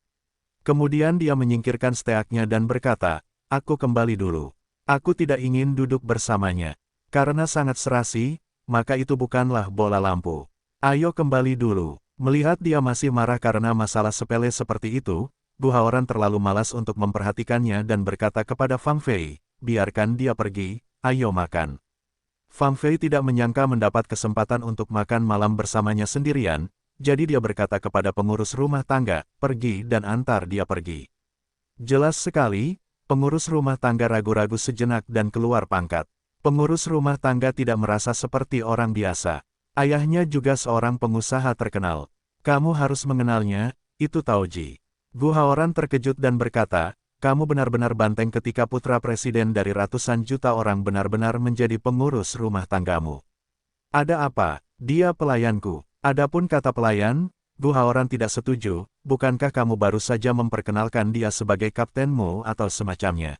Kemudian dia menyingkirkan steaknya dan berkata, aku kembali dulu. Aku tidak ingin duduk bersamanya. Karena sangat serasi, maka itu bukanlah bola lampu. Ayo kembali dulu. Melihat dia masih marah karena masalah sepele seperti itu, Gu Haoran terlalu malas untuk memperhatikannya dan berkata kepada Fang Fei, biarkan dia pergi, ayo makan. Fang Fei tidak menyangka mendapat kesempatan untuk makan malam bersamanya sendirian, jadi dia berkata kepada pengurus rumah tangga, pergi dan antar dia pergi. Jelas sekali, pengurus rumah tangga ragu-ragu sejenak dan keluar pangkat. Pengurus rumah tangga tidak merasa seperti orang biasa. Ayahnya juga seorang pengusaha terkenal. Kamu harus mengenalnya, itu Taoji. Gu Haoran terkejut dan berkata, kamu benar-benar banteng ketika putra presiden dari ratusan juta orang benar-benar menjadi pengurus rumah tanggamu. Ada apa? Dia pelayanku. Adapun kata pelayan, Gu Haoran tidak setuju, bukankah kamu baru saja memperkenalkan dia sebagai kaptenmu atau semacamnya?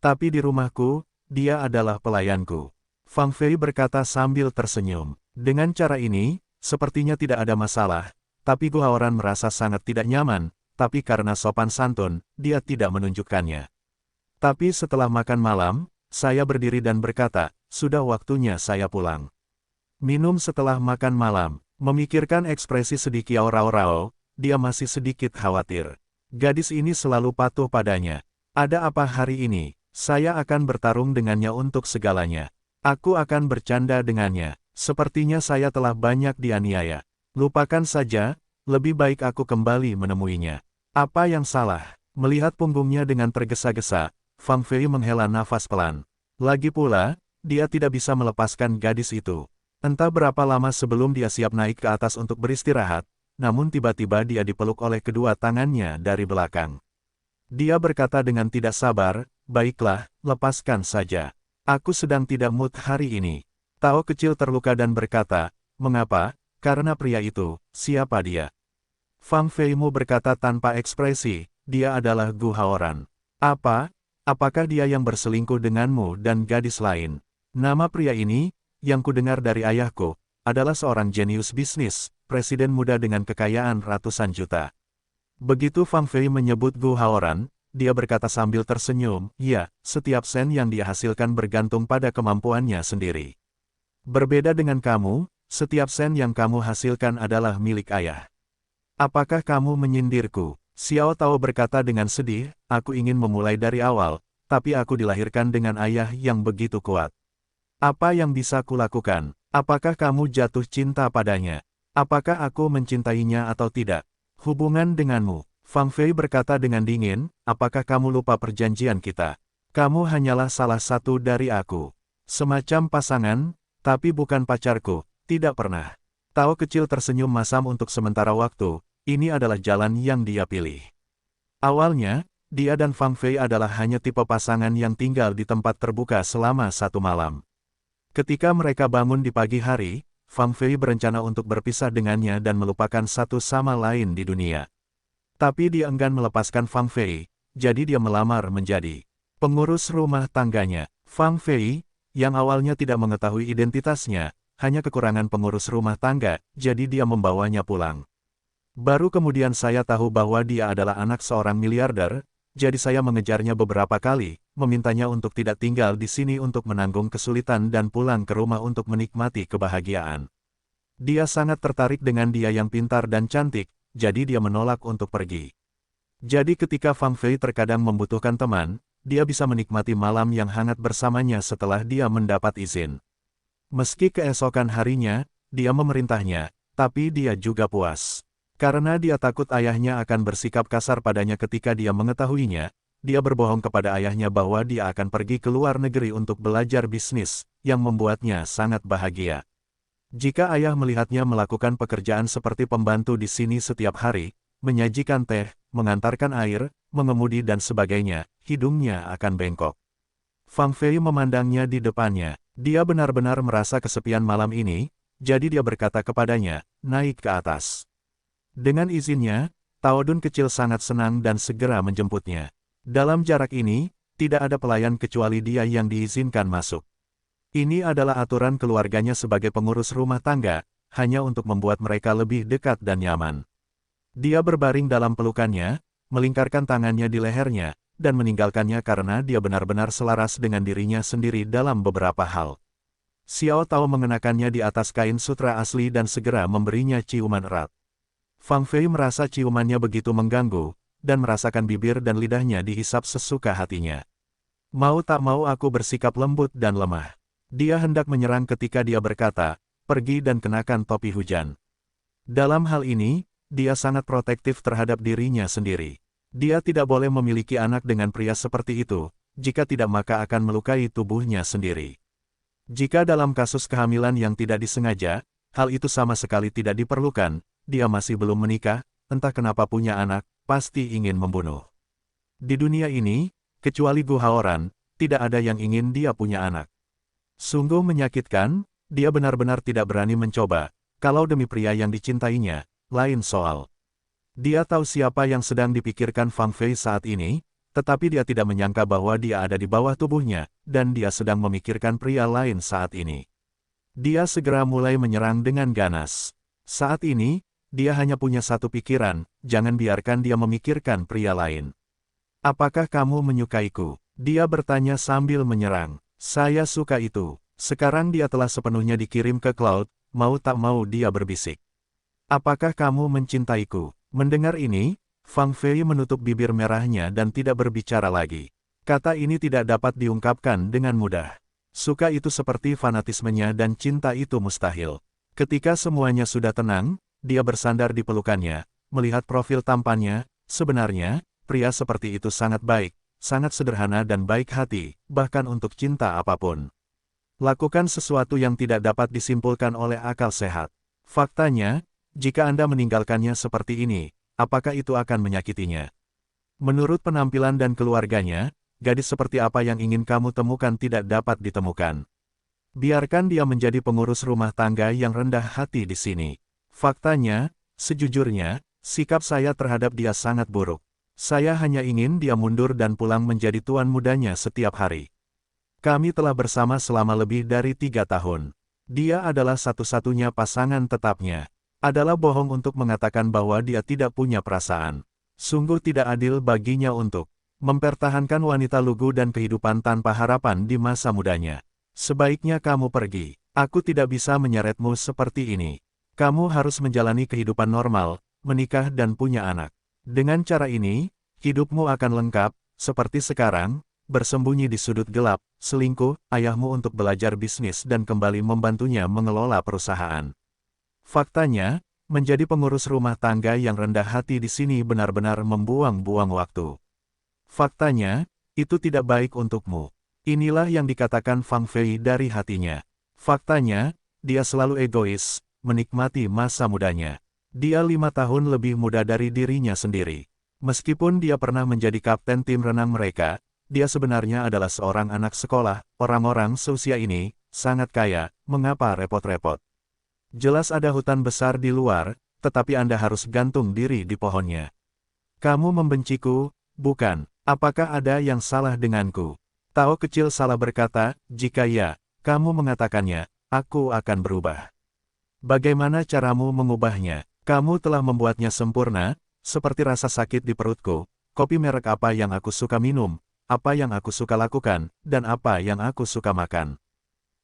Tapi di rumahku, dia adalah pelayanku. Fang Fei berkata sambil tersenyum. Dengan cara ini, sepertinya tidak ada masalah, tapi Gu Haoran merasa sangat tidak nyaman, tapi karena sopan santun, dia tidak menunjukkannya. Tapi setelah makan malam, saya berdiri dan berkata, sudah waktunya saya pulang. Minum setelah makan malam. Memikirkan ekspresi sedih Kiao Rao, dia masih sedikit khawatir. Gadis ini selalu patuh padanya. Ada apa hari ini? Saya akan bertarung dengannya untuk segalanya. Aku akan bercanda dengannya. Sepertinya saya telah banyak dianiaya. Lupakan saja, lebih baik aku kembali menemuinya. Apa yang salah? Melihat punggungnya dengan tergesa-gesa, Fang Fei menghela nafas pelan. Lagi pula, dia tidak bisa melepaskan gadis itu. Entah berapa lama sebelum dia siap naik ke atas untuk beristirahat, namun tiba-tiba dia dipeluk oleh kedua tangannya dari belakang. Dia berkata dengan tidak sabar, baiklah, lepaskan saja. Aku sedang tidak mood hari ini. Tao kecil terluka dan berkata, mengapa? Karena pria itu, siapa dia? Fang Feimu berkata tanpa ekspresi, dia adalah Gu Haoran. Apa? Apakah dia yang berselingkuh denganmu dan gadis lain? Nama pria ini, yang kudengar dari ayahku, adalah seorang jenius bisnis, presiden muda dengan kekayaan ratusan juta. Begitu Fang Fei menyebut Gu Haoran, dia berkata sambil tersenyum, ya, setiap sen yang dia hasilkan bergantung pada kemampuannya sendiri. Berbeda dengan kamu, setiap sen yang kamu hasilkan adalah milik ayah. Apakah kamu menyindirku? Xiao Tao berkata dengan sedih, aku ingin memulai dari awal, tapi aku dilahirkan dengan ayah yang begitu kuat. Apa yang bisa kulakukan? Apakah kamu jatuh cinta padanya? Apakah aku mencintainya atau tidak? Hubungan denganmu. Fang Fei berkata dengan dingin, apakah kamu lupa perjanjian kita? Kamu hanyalah salah satu dari aku. Semacam pasangan, tapi bukan pacarku, tidak pernah. Tao kecil tersenyum masam untuk sementara waktu, ini adalah jalan yang dia pilih. Awalnya, dia dan Fang Fei adalah hanya tipe pasangan yang tinggal di tempat terbuka selama satu malam. Ketika mereka bangun di pagi hari, Fang Fei berencana untuk berpisah dengannya dan melupakan satu sama lain di dunia. Tapi dia enggan melepaskan Fang Fei, jadi dia melamar menjadi pengurus rumah tangganya. Fang Fei, yang awalnya tidak mengetahui identitasnya, hanya kekurangan pengurus rumah tangga, jadi dia membawanya pulang. Baru kemudian saya tahu bahwa dia adalah anak seorang miliarder, jadi saya mengejarnya beberapa kali, memintanya untuk tidak tinggal di sini untuk menanggung kesulitan dan pulang ke rumah untuk menikmati kebahagiaan. Dia sangat tertarik dengan dia yang pintar dan cantik, jadi dia menolak untuk pergi. Jadi ketika Fang Fei terkadang membutuhkan teman, dia bisa menikmati malam yang hangat bersamanya setelah dia mendapat izin. Meski keesokan harinya, dia memerintahnya, tapi dia juga puas. Karena dia takut ayahnya akan bersikap kasar padanya ketika dia mengetahuinya, dia berbohong kepada ayahnya bahwa dia akan pergi ke luar negeri untuk belajar bisnis, yang membuatnya sangat bahagia. Jika ayah melihatnya melakukan pekerjaan seperti pembantu di sini setiap hari, menyajikan teh, mengantarkan air, mengemudi dan sebagainya, hidungnya akan bengkok. Fang Fei memandangnya di depannya. Dia benar-benar merasa kesepian malam ini, jadi dia berkata kepadanya, naik ke atas. Dengan izinnya, Tao Dun kecil sangat senang dan segera menjemputnya. Dalam jarak ini, tidak ada pelayan kecuali dia yang diizinkan masuk. Ini adalah aturan keluarganya sebagai pengurus rumah tangga, hanya untuk membuat mereka lebih dekat dan nyaman. Dia berbaring dalam pelukannya, melingkarkan tangannya di lehernya, dan meninggalkannya karena dia benar-benar selaras dengan dirinya sendiri dalam beberapa hal. Xiao Tao mengenakannya di atas kain sutra asli dan segera memberinya ciuman erat. Fang Fei merasa ciumannya begitu mengganggu, dan merasakan bibir dan lidahnya dihisap sesuka hatinya. Mau tak mau aku bersikap lembut dan lemah. Dia hendak menyerang ketika dia berkata, pergi dan kenakan topi hujan. Dalam hal ini, dia sangat protektif terhadap dirinya sendiri. Dia tidak boleh memiliki anak dengan pria seperti itu, jika tidak maka akan melukai tubuhnya sendiri. Jika dalam kasus kehamilan yang tidak disengaja, hal itu sama sekali tidak diperlukan, dia masih belum menikah, entah kenapa punya anak, pasti ingin membunuh. Di dunia ini, kecuali Gu Haoran, tidak ada yang ingin dia punya anak. Sungguh menyakitkan, dia benar-benar tidak berani mencoba, kalau demi pria yang dicintainya, lain soal. Dia tahu siapa yang sedang dipikirkan Fang Fei saat ini, tetapi dia tidak menyangka bahwa dia ada di bawah tubuhnya, dan dia sedang memikirkan pria lain saat ini. Dia segera mulai menyerang dengan ganas. Saat ini, dia hanya punya satu pikiran, jangan biarkan dia memikirkan pria lain. Apakah kamu menyukaiku? Dia bertanya sambil menyerang. Saya suka itu. Sekarang dia telah sepenuhnya dikirim ke Cloud, mau tak mau dia berbisik. Apakah kamu mencintaiku? Mendengar ini, Fang Fei menutup bibir merahnya dan tidak berbicara lagi. Kata ini tidak dapat diungkapkan dengan mudah. Suka itu seperti fanatismenya dan cinta itu mustahil. Ketika semuanya sudah tenang, dia bersandar di pelukannya, melihat profil tampannya, sebenarnya, pria seperti itu sangat baik, sangat sederhana dan baik hati, bahkan untuk cinta apapun. Lakukan sesuatu yang tidak dapat disimpulkan oleh akal sehat. Faktanya, jika Anda meninggalkannya seperti ini, apakah itu akan menyakitinya? Menurut penampilan dan keluarganya, gadis seperti apa yang ingin kamu temukan tidak dapat ditemukan. Biarkan dia menjadi pengurus rumah tangga yang rendah hati di sini. Faktanya, sejujurnya, sikap saya terhadap dia sangat buruk. Saya hanya ingin dia mundur dan pulang menjadi tuan mudanya setiap hari. Kami telah bersama selama lebih dari 3 tahun. Dia adalah satu-satunya pasangan tetapnya. Adalah bohong untuk mengatakan bahwa dia tidak punya perasaan. Sungguh tidak adil baginya untuk mempertahankan wanita lugu dan kehidupan tanpa harapan di masa mudanya. Sebaiknya kamu pergi. Aku tidak bisa menyeretmu seperti ini. Kamu harus menjalani kehidupan normal, menikah dan punya anak. Dengan cara ini, hidupmu akan lengkap, seperti sekarang, bersembunyi di sudut gelap, selingkuh, ayahmu untuk belajar bisnis dan kembali membantunya mengelola perusahaan. Faktanya, menjadi pengurus rumah tangga yang rendah hati di sini benar-benar membuang-buang waktu. Faktanya, itu tidak baik untukmu. Inilah yang dikatakan Fang Fei dari hatinya. Faktanya, dia selalu egois, menikmati masa mudanya. Dia 5 tahun lebih muda dari dirinya sendiri. Meskipun dia pernah menjadi kapten tim renang mereka, dia sebenarnya adalah seorang anak sekolah. Orang-orang seusia ini sangat kaya, mengapa repot-repot? Jelas ada hutan besar di luar, tetapi Anda harus gantung diri di pohonnya. Kamu membenciku, bukan? Apakah ada yang salah denganku? Tao kecil salah berkata, jika ya, kamu mengatakannya, aku akan berubah. Bagaimana caramu mengubahnya? Kamu telah membuatnya sempurna, seperti rasa sakit di perutku, kopi merek apa yang aku suka minum, apa yang aku suka lakukan, dan apa yang aku suka makan.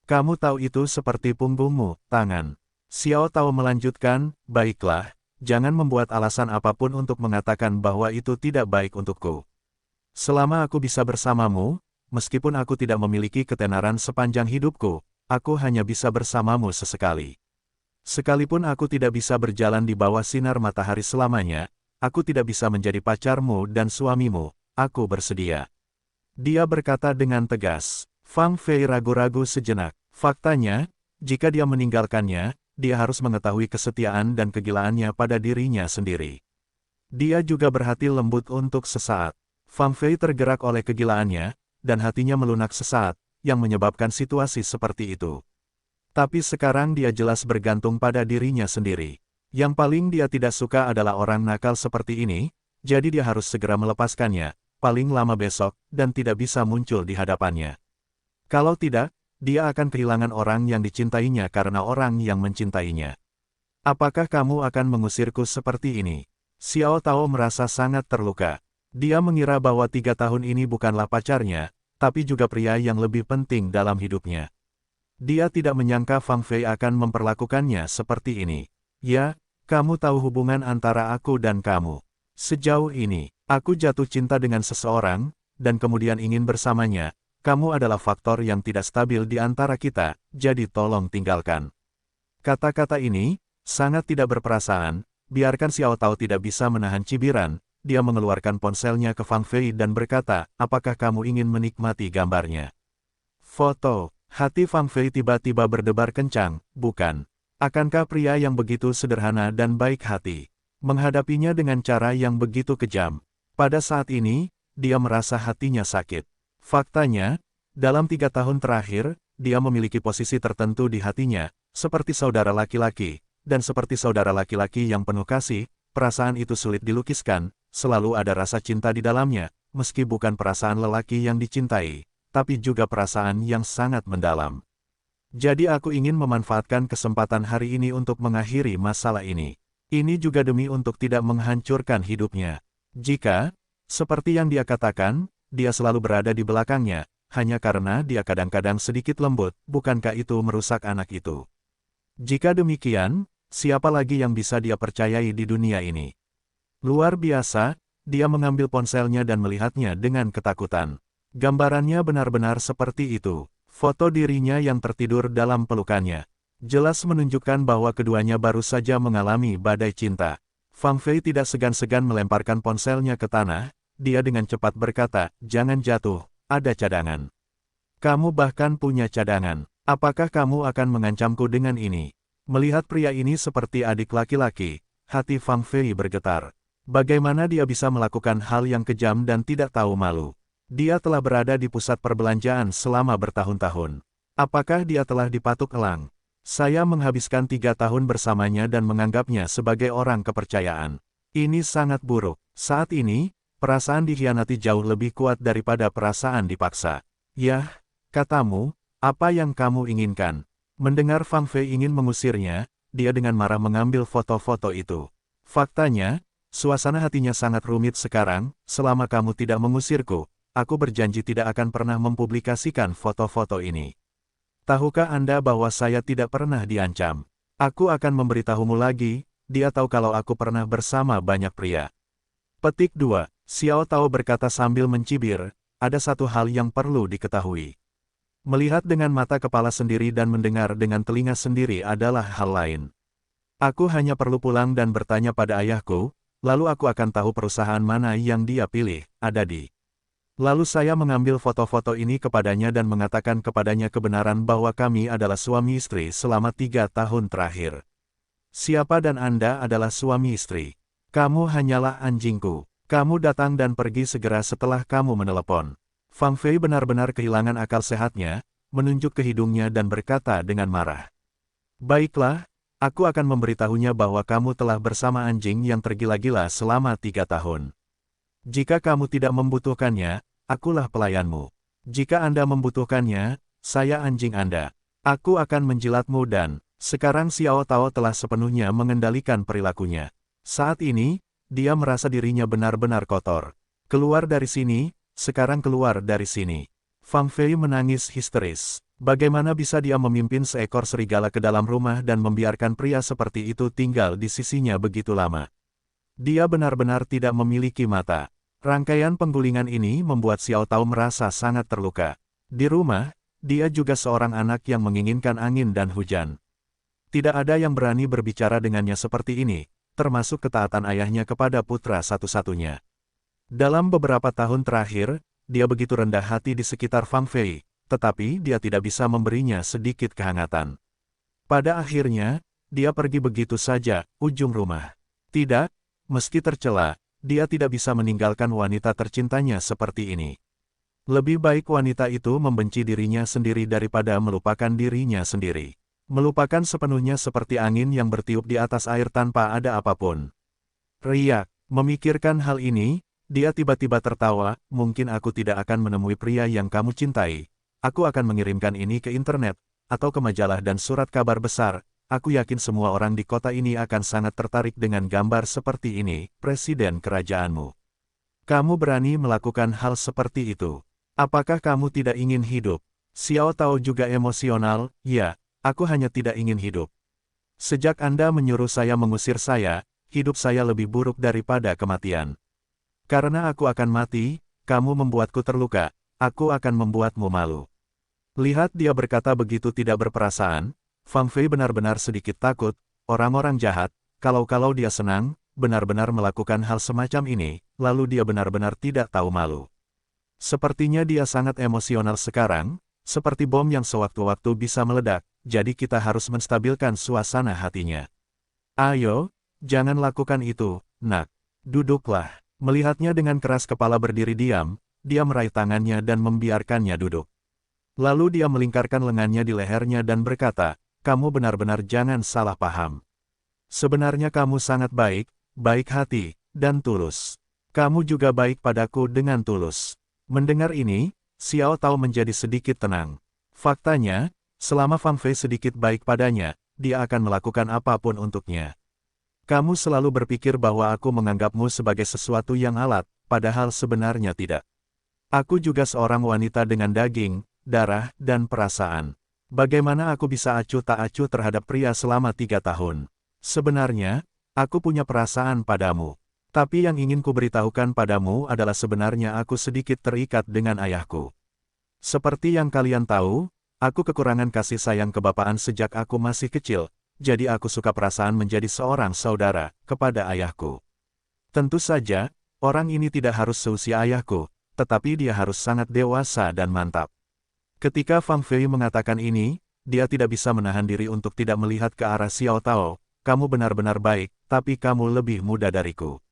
Kamu tahu itu seperti punggungmu, tangan. Xiao Tao melanjutkan, baiklah, jangan membuat alasan apapun untuk mengatakan bahwa itu tidak baik untukku. Selama aku bisa bersamamu, meskipun aku tidak memiliki ketenaran sepanjang hidupku, aku hanya bisa bersamamu sesekali. Sekalipun aku tidak bisa berjalan di bawah sinar matahari selamanya, aku tidak bisa menjadi pacarmu dan suamimu, aku bersedia. Dia berkata dengan tegas. Fang Fei ragu-ragu sejenak. Faktanya, jika dia meninggalkannya, dia harus mengetahui kesetiaan dan kegilaannya pada dirinya sendiri. Dia juga berhati lembut untuk sesaat. Fang Fei tergerak oleh kegilaannya, dan hatinya melunak sesaat, yang menyebabkan situasi seperti itu. Tapi sekarang dia jelas bergantung pada dirinya sendiri. Yang paling dia tidak suka adalah orang nakal seperti ini, jadi dia harus segera melepaskannya, paling lama besok, dan tidak bisa muncul di hadapannya. Kalau tidak, dia akan kehilangan orang yang dicintainya karena orang yang mencintainya. Apakah kamu akan mengusirku seperti ini? Xiao Tao merasa sangat terluka. Dia mengira bahwa 3 tahun ini bukanlah pacarnya, tapi juga pria yang lebih penting dalam hidupnya. Dia tidak menyangka Fang Fei akan memperlakukannya seperti ini. Ya, kamu tahu hubungan antara aku dan kamu. Sejauh ini, aku jatuh cinta dengan seseorang, dan kemudian ingin bersamanya. Kamu adalah faktor yang tidak stabil di antara kita, jadi tolong tinggalkan. Kata-kata ini sangat tidak berperasaan. Biarkan Xiao Tao tidak bisa menahan cibiran. Dia mengeluarkan ponselnya ke Fang Fei dan berkata, apakah kamu ingin menikmati gambarnya? Foto. Hati Fang Fei tiba-tiba berdebar kencang, bukan. Akankah pria yang begitu sederhana dan baik hati menghadapinya dengan cara yang begitu kejam? Pada saat ini, dia merasa hatinya sakit. Faktanya, dalam 3 tahun terakhir, dia memiliki posisi tertentu di hatinya, seperti saudara laki-laki, dan seperti saudara laki-laki yang penuh kasih, perasaan itu sulit dilukiskan, selalu ada rasa cinta di dalamnya, meski bukan perasaan lelaki yang dicintai, tapi juga perasaan yang sangat mendalam. Jadi aku ingin memanfaatkan kesempatan hari ini untuk mengakhiri masalah ini. Ini juga demi untuk tidak menghancurkan hidupnya. Jika, seperti yang dia katakan, dia selalu berada di belakangnya, hanya karena dia kadang-kadang sedikit lembut, bukankah itu merusak anak itu? Jika demikian, siapa lagi yang bisa dia percayai di dunia ini? Luar biasa, dia mengambil ponselnya dan melihatnya dengan ketakutan. Gambarannya benar-benar seperti itu. Foto dirinya yang tertidur dalam pelukannya jelas menunjukkan bahwa keduanya baru saja mengalami badai cinta. Fang Fei tidak segan-segan melemparkan ponselnya ke tanah. Dia dengan cepat berkata, jangan jatuh, ada cadangan. Kamu bahkan punya cadangan. Apakah kamu akan mengancamku dengan ini? Melihat pria ini seperti adik laki-laki, hati Fang Fei bergetar. Bagaimana dia bisa melakukan hal yang kejam dan tidak tahu malu? Dia telah berada di pusat perbelanjaan selama bertahun-tahun. Apakah dia telah dipatuk elang? Saya menghabiskan 3 tahun bersamanya dan menganggapnya sebagai orang kepercayaan. Ini sangat buruk. Saat ini, perasaan dikhianati jauh lebih kuat daripada perasaan dipaksa. Yah, katamu, apa yang kamu inginkan? Mendengar Fang Fei ingin mengusirnya, dia dengan marah mengambil foto-foto itu. Faktanya, suasana hatinya sangat rumit sekarang, selama kamu tidak mengusirku, aku berjanji tidak akan pernah mempublikasikan foto-foto ini. Tahukah Anda bahwa saya tidak pernah diancam? Aku akan memberitahumu lagi, dia tahu kalau aku pernah bersama banyak pria. Petik 2. Xiao Tao berkata sambil mencibir, ada satu hal yang perlu diketahui. Melihat dengan mata kepala sendiri dan mendengar dengan telinga sendiri adalah hal lain. Aku hanya perlu pulang dan bertanya pada ayahku, lalu aku akan tahu perusahaan mana yang dia pilih, ada di. Lalu saya mengambil foto-foto ini kepadanya dan mengatakan kepadanya kebenaran bahwa kami adalah suami istri selama 3 tahun terakhir. Siapa dan Anda adalah suami istri? Kamu hanyalah anjingku. Kamu datang dan pergi segera setelah kamu menelepon. Fang Fei benar-benar kehilangan akal sehatnya, menunjuk ke hidungnya dan berkata dengan marah. Baiklah, aku akan memberitahunya bahwa kamu telah bersama anjing yang tergila-gila selama 3 tahun. Jika kamu tidak membutuhkannya, akulah pelayanmu. Jika Anda membutuhkannya, saya anjing Anda. Aku akan menjilatmu dan, sekarang Xiao Tao telah sepenuhnya mengendalikan perilakunya. Saat ini, dia merasa dirinya benar-benar kotor. Keluar dari sini. Sekarang keluar dari sini. Fang Fei menangis histeris. Bagaimana bisa dia memimpin seekor serigala ke dalam rumah dan membiarkan pria seperti itu tinggal di sisinya begitu lama? Dia benar-benar tidak memiliki mata. Rangkaian penggulingan ini membuat Xiao Tao merasa sangat terluka. Di rumah, dia juga seorang anak yang menginginkan angin dan hujan. Tidak ada yang berani berbicara dengannya seperti ini, termasuk ketaatan ayahnya kepada putra satu-satunya. Dalam beberapa tahun terakhir, dia begitu rendah hati di sekitar Fang Fei, tetapi dia tidak bisa memberinya sedikit kehangatan. Pada akhirnya, dia pergi begitu saja, ujung rumah. Tidak, meski tercela, dia tidak bisa meninggalkan wanita tercintanya seperti ini. Lebih baik wanita itu membenci dirinya sendiri daripada melupakan dirinya sendiri. Melupakan sepenuhnya seperti angin yang bertiup di atas air tanpa ada apapun. Riak, memikirkan hal ini, dia tiba-tiba tertawa, mungkin aku tidak akan menemui pria yang kamu cintai. Aku akan mengirimkan ini ke internet, atau ke majalah dan surat kabar besar. Aku yakin semua orang di kota ini akan sangat tertarik dengan gambar seperti ini, presiden kerajaanmu. Kamu berani melakukan hal seperti itu. Apakah kamu tidak ingin hidup? Xiao Tao juga emosional, ya, aku hanya tidak ingin hidup. Sejak Anda menyuruh saya mengusir saya, hidup saya lebih buruk daripada kematian. Karena aku akan mati, kamu membuatku terluka, aku akan membuatmu malu. Lihat dia berkata begitu tidak berperasaan, Fang Fei benar-benar sedikit takut, orang-orang jahat, kalau-kalau dia senang, benar-benar melakukan hal semacam ini, lalu dia benar-benar tidak tahu malu. Sepertinya dia sangat emosional sekarang, seperti bom yang sewaktu-waktu bisa meledak, jadi kita harus menstabilkan suasana hatinya. Ayo, jangan lakukan itu, nak. Duduklah. Melihatnya dengan keras kepala berdiri diam, dia meraih tangannya dan membiarkannya duduk. Lalu dia melingkarkan lengannya di lehernya dan berkata, kamu benar-benar jangan salah paham. Sebenarnya kamu sangat baik, baik hati, dan tulus. Kamu juga baik padaku dengan tulus. Mendengar ini, Xiao Tao menjadi sedikit tenang. Faktanya, selama Fang Fei sedikit baik padanya, dia akan melakukan apapun untuknya. Kamu selalu berpikir bahwa aku menganggapmu sebagai sesuatu yang alat, padahal sebenarnya tidak. Aku juga seorang wanita dengan daging, darah, dan perasaan. Bagaimana aku bisa acuh tak acuh terhadap pria selama 3 tahun? Sebenarnya, aku punya perasaan padamu. Tapi yang ingin kuberitahukan padamu adalah sebenarnya aku sedikit terikat dengan ayahku. Seperti yang kalian tahu, aku kekurangan kasih sayang kebapaan sejak aku masih kecil. Jadi aku suka perasaan menjadi seorang saudara, kepada ayahku. Tentu saja, orang ini tidak harus seusia ayahku, tetapi dia harus sangat dewasa dan mantap. Ketika Fang Fei mengatakan ini, dia tidak bisa menahan diri untuk tidak melihat ke arah Xiao Tao, kamu benar-benar baik, tapi kamu lebih muda dariku.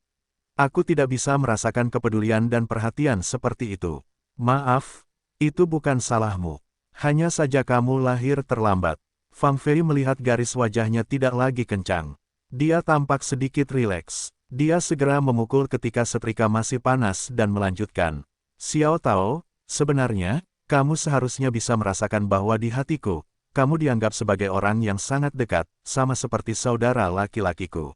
Aku tidak bisa merasakan kepedulian dan perhatian seperti itu. Maaf, itu bukan salahmu. Hanya saja kamu lahir terlambat. Fang Fei melihat garis wajahnya tidak lagi kencang. Dia tampak sedikit rileks. Dia segera memukul ketika setrika masih panas dan melanjutkan. Xiao Tao, sebenarnya, kamu seharusnya bisa merasakan bahwa di hatiku, kamu dianggap sebagai orang yang sangat dekat, sama seperti saudara laki-lakiku.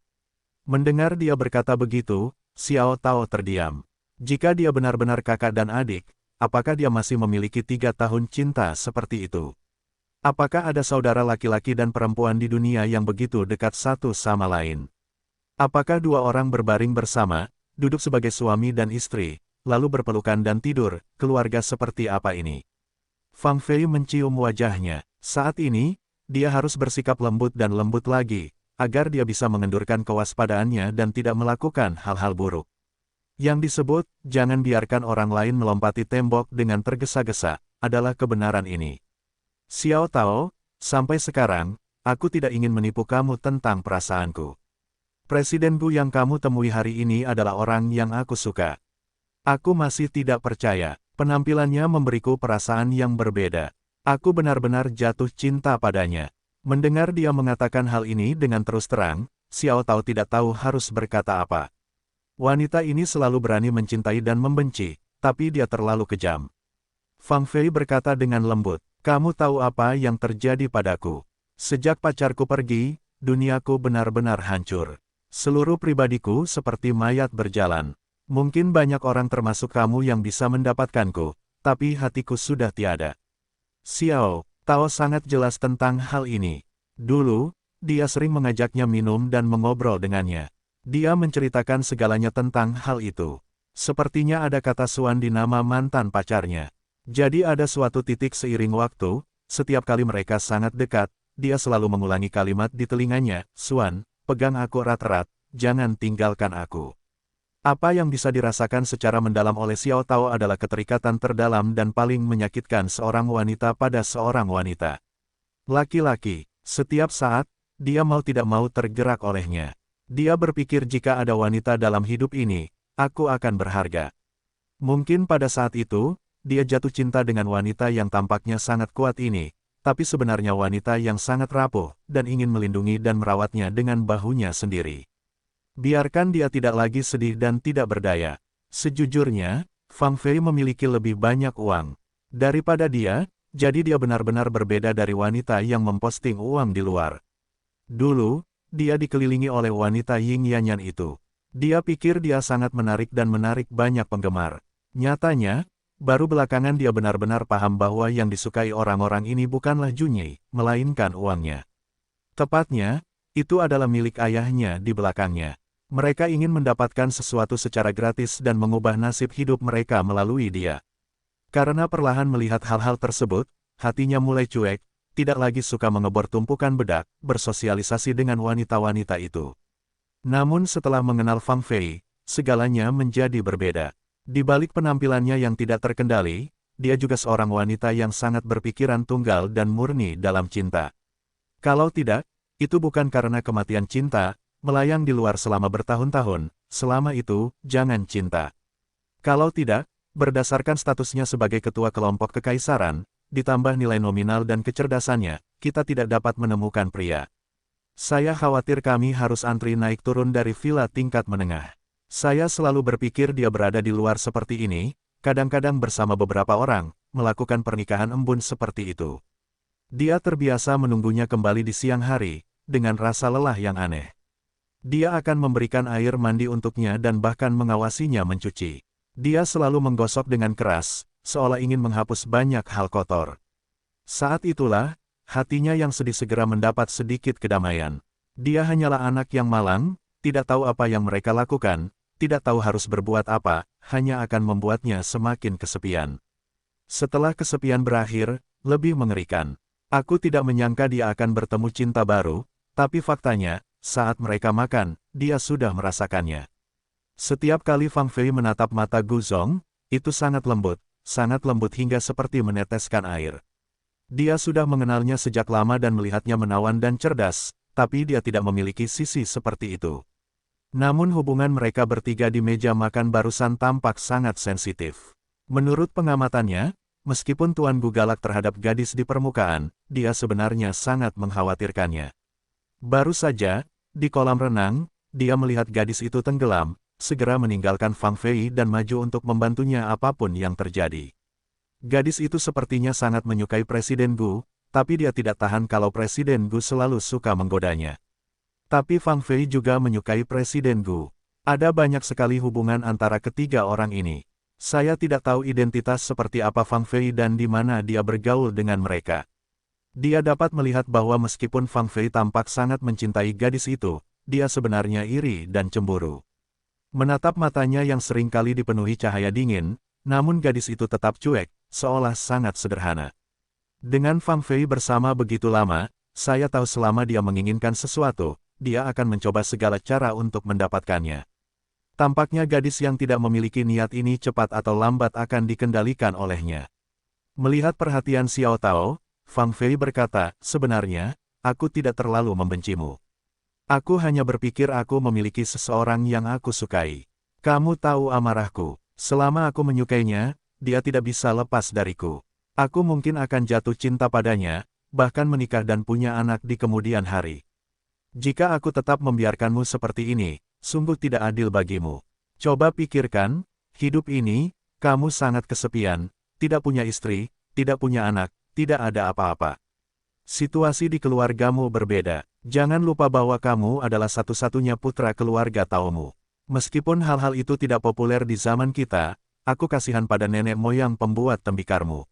Mendengar dia berkata begitu, Xiao Tao terdiam. Jika dia benar-benar kakak dan adik, apakah dia masih memiliki 3 tahun cinta seperti itu? Apakah ada saudara laki-laki dan perempuan di dunia yang begitu dekat satu sama lain? Apakah dua orang berbaring bersama, duduk sebagai suami dan istri, lalu berpelukan dan tidur, keluarga seperti apa ini? Fang Fei mencium wajahnya. Saat ini, dia harus bersikap lembut dan lembut lagi, agar dia bisa mengendurkan kewaspadaannya dan tidak melakukan hal-hal buruk. Yang disebut, jangan biarkan orang lain melompati tembok dengan tergesa-gesa, adalah kebenaran ini. Xiao Tao, sampai sekarang, aku tidak ingin menipu kamu tentang perasaanku. Presiden Gu yang kamu temui hari ini adalah orang yang aku suka. Aku masih tidak percaya, penampilannya memberiku perasaan yang berbeda. Aku benar-benar jatuh cinta padanya. Mendengar dia mengatakan hal ini dengan terus terang, Xiao Tao tidak tahu harus berkata apa. Wanita ini selalu berani mencintai dan membenci, tapi dia terlalu kejam. Fang Fei berkata dengan lembut, kamu tahu apa yang terjadi padaku. Sejak pacarku pergi, duniaku benar-benar hancur. Seluruh pribadiku seperti mayat berjalan. Mungkin banyak orang termasuk kamu yang bisa mendapatkanku, tapi hatiku sudah tiada. Xiao Tao sangat jelas tentang hal ini. Dulu, dia sering mengajaknya minum dan mengobrol dengannya. Dia menceritakan segalanya tentang hal itu. Sepertinya ada kata Suan di nama mantan pacarnya. Jadi ada suatu titik seiring waktu, setiap kali mereka sangat dekat, dia selalu mengulangi kalimat di telinganya, Suan, pegang aku erat-erat, jangan tinggalkan aku. Apa yang bisa dirasakan secara mendalam oleh Xiao Tao adalah keterikatan terdalam dan paling menyakitkan seorang wanita pada seorang wanita. Laki-laki, setiap saat, dia mau tidak mau tergerak olehnya. Dia berpikir jika ada wanita dalam hidup ini, aku akan berharga. Mungkin pada saat itu, dia jatuh cinta dengan wanita yang tampaknya sangat kuat ini, tapi sebenarnya wanita yang sangat rapuh, dan ingin melindungi dan merawatnya dengan bahunya sendiri. Biarkan dia tidak lagi sedih dan tidak berdaya. Sejujurnya, Fang Fei memiliki lebih banyak uang daripada dia, jadi dia benar-benar berbeda dari wanita yang memposting uang di luar. Dulu, dia dikelilingi oleh wanita Ying Yanyan itu. Dia pikir dia sangat menarik dan menarik banyak penggemar. Nyatanya, baru belakangan dia benar-benar paham bahwa yang disukai orang-orang ini bukanlah Junyi, melainkan uangnya. Tepatnya, itu adalah milik ayahnya di belakangnya. Mereka ingin mendapatkan sesuatu secara gratis dan mengubah nasib hidup mereka melalui dia. Karena perlahan melihat hal-hal tersebut, hatinya mulai cuek, tidak lagi suka mengebor tumpukan bedak, bersosialisasi dengan wanita-wanita itu. Namun setelah mengenal Fang Fei, segalanya menjadi berbeda. Di balik penampilannya yang tidak terkendali, dia juga seorang wanita yang sangat berpikiran tunggal dan murni dalam cinta. Kalau tidak, itu bukan karena kematian cinta, melayang di luar selama bertahun-tahun, selama itu, jangan cinta. Kalau tidak, berdasarkan statusnya sebagai ketua kelompok kekaisaran, ditambah nilai nominal dan kecerdasannya, kita tidak dapat menemukan pria. Saya khawatir kami harus antri naik turun dari villa tingkat menengah. Saya selalu berpikir dia berada di luar seperti ini, kadang-kadang bersama beberapa orang, melakukan pernikahan embun seperti itu. Dia terbiasa menunggunya kembali di siang hari, dengan rasa lelah yang aneh. Dia akan memberikan air mandi untuknya dan bahkan mengawasinya mencuci. Dia selalu menggosok dengan keras, seolah ingin menghapus banyak hal kotor. Saat itulah, hatinya yang sedih segera mendapat sedikit kedamaian. Dia hanyalah anak yang malang, tidak tahu apa yang mereka lakukan, tidak tahu harus berbuat apa, hanya akan membuatnya semakin kesepian. Setelah kesepian berakhir, lebih mengerikan. Aku tidak menyangka dia akan bertemu cinta baru, tapi faktanya, saat mereka makan, dia sudah merasakannya. Setiap kali Fang Fei menatap mata Guzong, itu sangat lembut hingga seperti meneteskan air. Dia sudah mengenalnya sejak lama dan melihatnya menawan dan cerdas, tapi dia tidak memiliki sisi seperti itu. Namun hubungan mereka bertiga di meja makan barusan tampak sangat sensitif. Menurut pengamatannya, meskipun Tuan Gu galak terhadap gadis di permukaan, dia sebenarnya sangat mengkhawatirkannya. Baru saja, di kolam renang, dia melihat gadis itu tenggelam, segera meninggalkan Fang Fei dan maju untuk membantunya apapun yang terjadi. Gadis itu sepertinya sangat menyukai Presiden Gu, tapi dia tidak tahan kalau Presiden Gu selalu suka menggodanya. Tapi Fang Fei juga menyukai Presiden Gu. Ada banyak sekali hubungan antara ketiga orang ini. Saya tidak tahu identitas seperti apa Fang Fei dan di mana dia bergaul dengan mereka. Dia dapat melihat bahwa meskipun Fang Fei tampak sangat mencintai gadis itu, dia sebenarnya iri dan cemburu. Menatap matanya yang seringkali dipenuhi cahaya dingin, namun gadis itu tetap cuek, seolah sangat sederhana. Dengan Fang Fei bersama begitu lama, saya tahu selama dia menginginkan sesuatu, dia akan mencoba segala cara untuk mendapatkannya. Tampaknya gadis yang tidak memiliki niat ini cepat atau lambat akan dikendalikan olehnya. Melihat perhatian Xiao Tao, Fang Fei berkata, sebenarnya, aku tidak terlalu membencimu. Aku hanya berpikir aku memiliki seseorang yang aku sukai. Kamu tahu amarahku, selama aku menyukainya, dia tidak bisa lepas dariku. Aku mungkin akan jatuh cinta padanya, bahkan menikah dan punya anak di kemudian hari. Jika aku tetap membiarkanmu seperti ini, sungguh tidak adil bagimu. Coba pikirkan, hidup ini, kamu sangat kesepian, tidak punya istri, tidak punya anak, tidak ada apa-apa. Situasi di keluargamu berbeda. Jangan lupa bahwa kamu adalah satu-satunya putra keluarga Taomu. Meskipun hal-hal itu tidak populer di zaman kita, aku kasihan pada nenek moyang pembuat tembikarmu.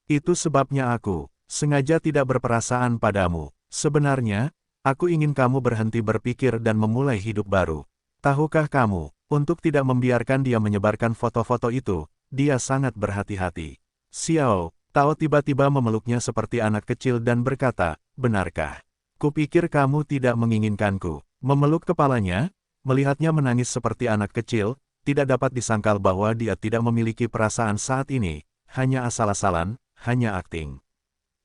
Itu sebabnya aku sengaja tidak berperasaan padamu. Sebenarnya, aku ingin kamu berhenti berpikir dan memulai hidup baru. Tahukah kamu, untuk tidak membiarkan dia menyebarkan foto-foto itu, dia sangat berhati-hati. Xiao Tao tiba-tiba memeluknya seperti anak kecil dan berkata, benarkah? Kupikir kamu tidak menginginkanku. Memeluk kepalanya, melihatnya menangis seperti anak kecil, tidak dapat disangkal bahwa dia tidak memiliki perasaan saat ini, hanya asal-asalan, hanya akting.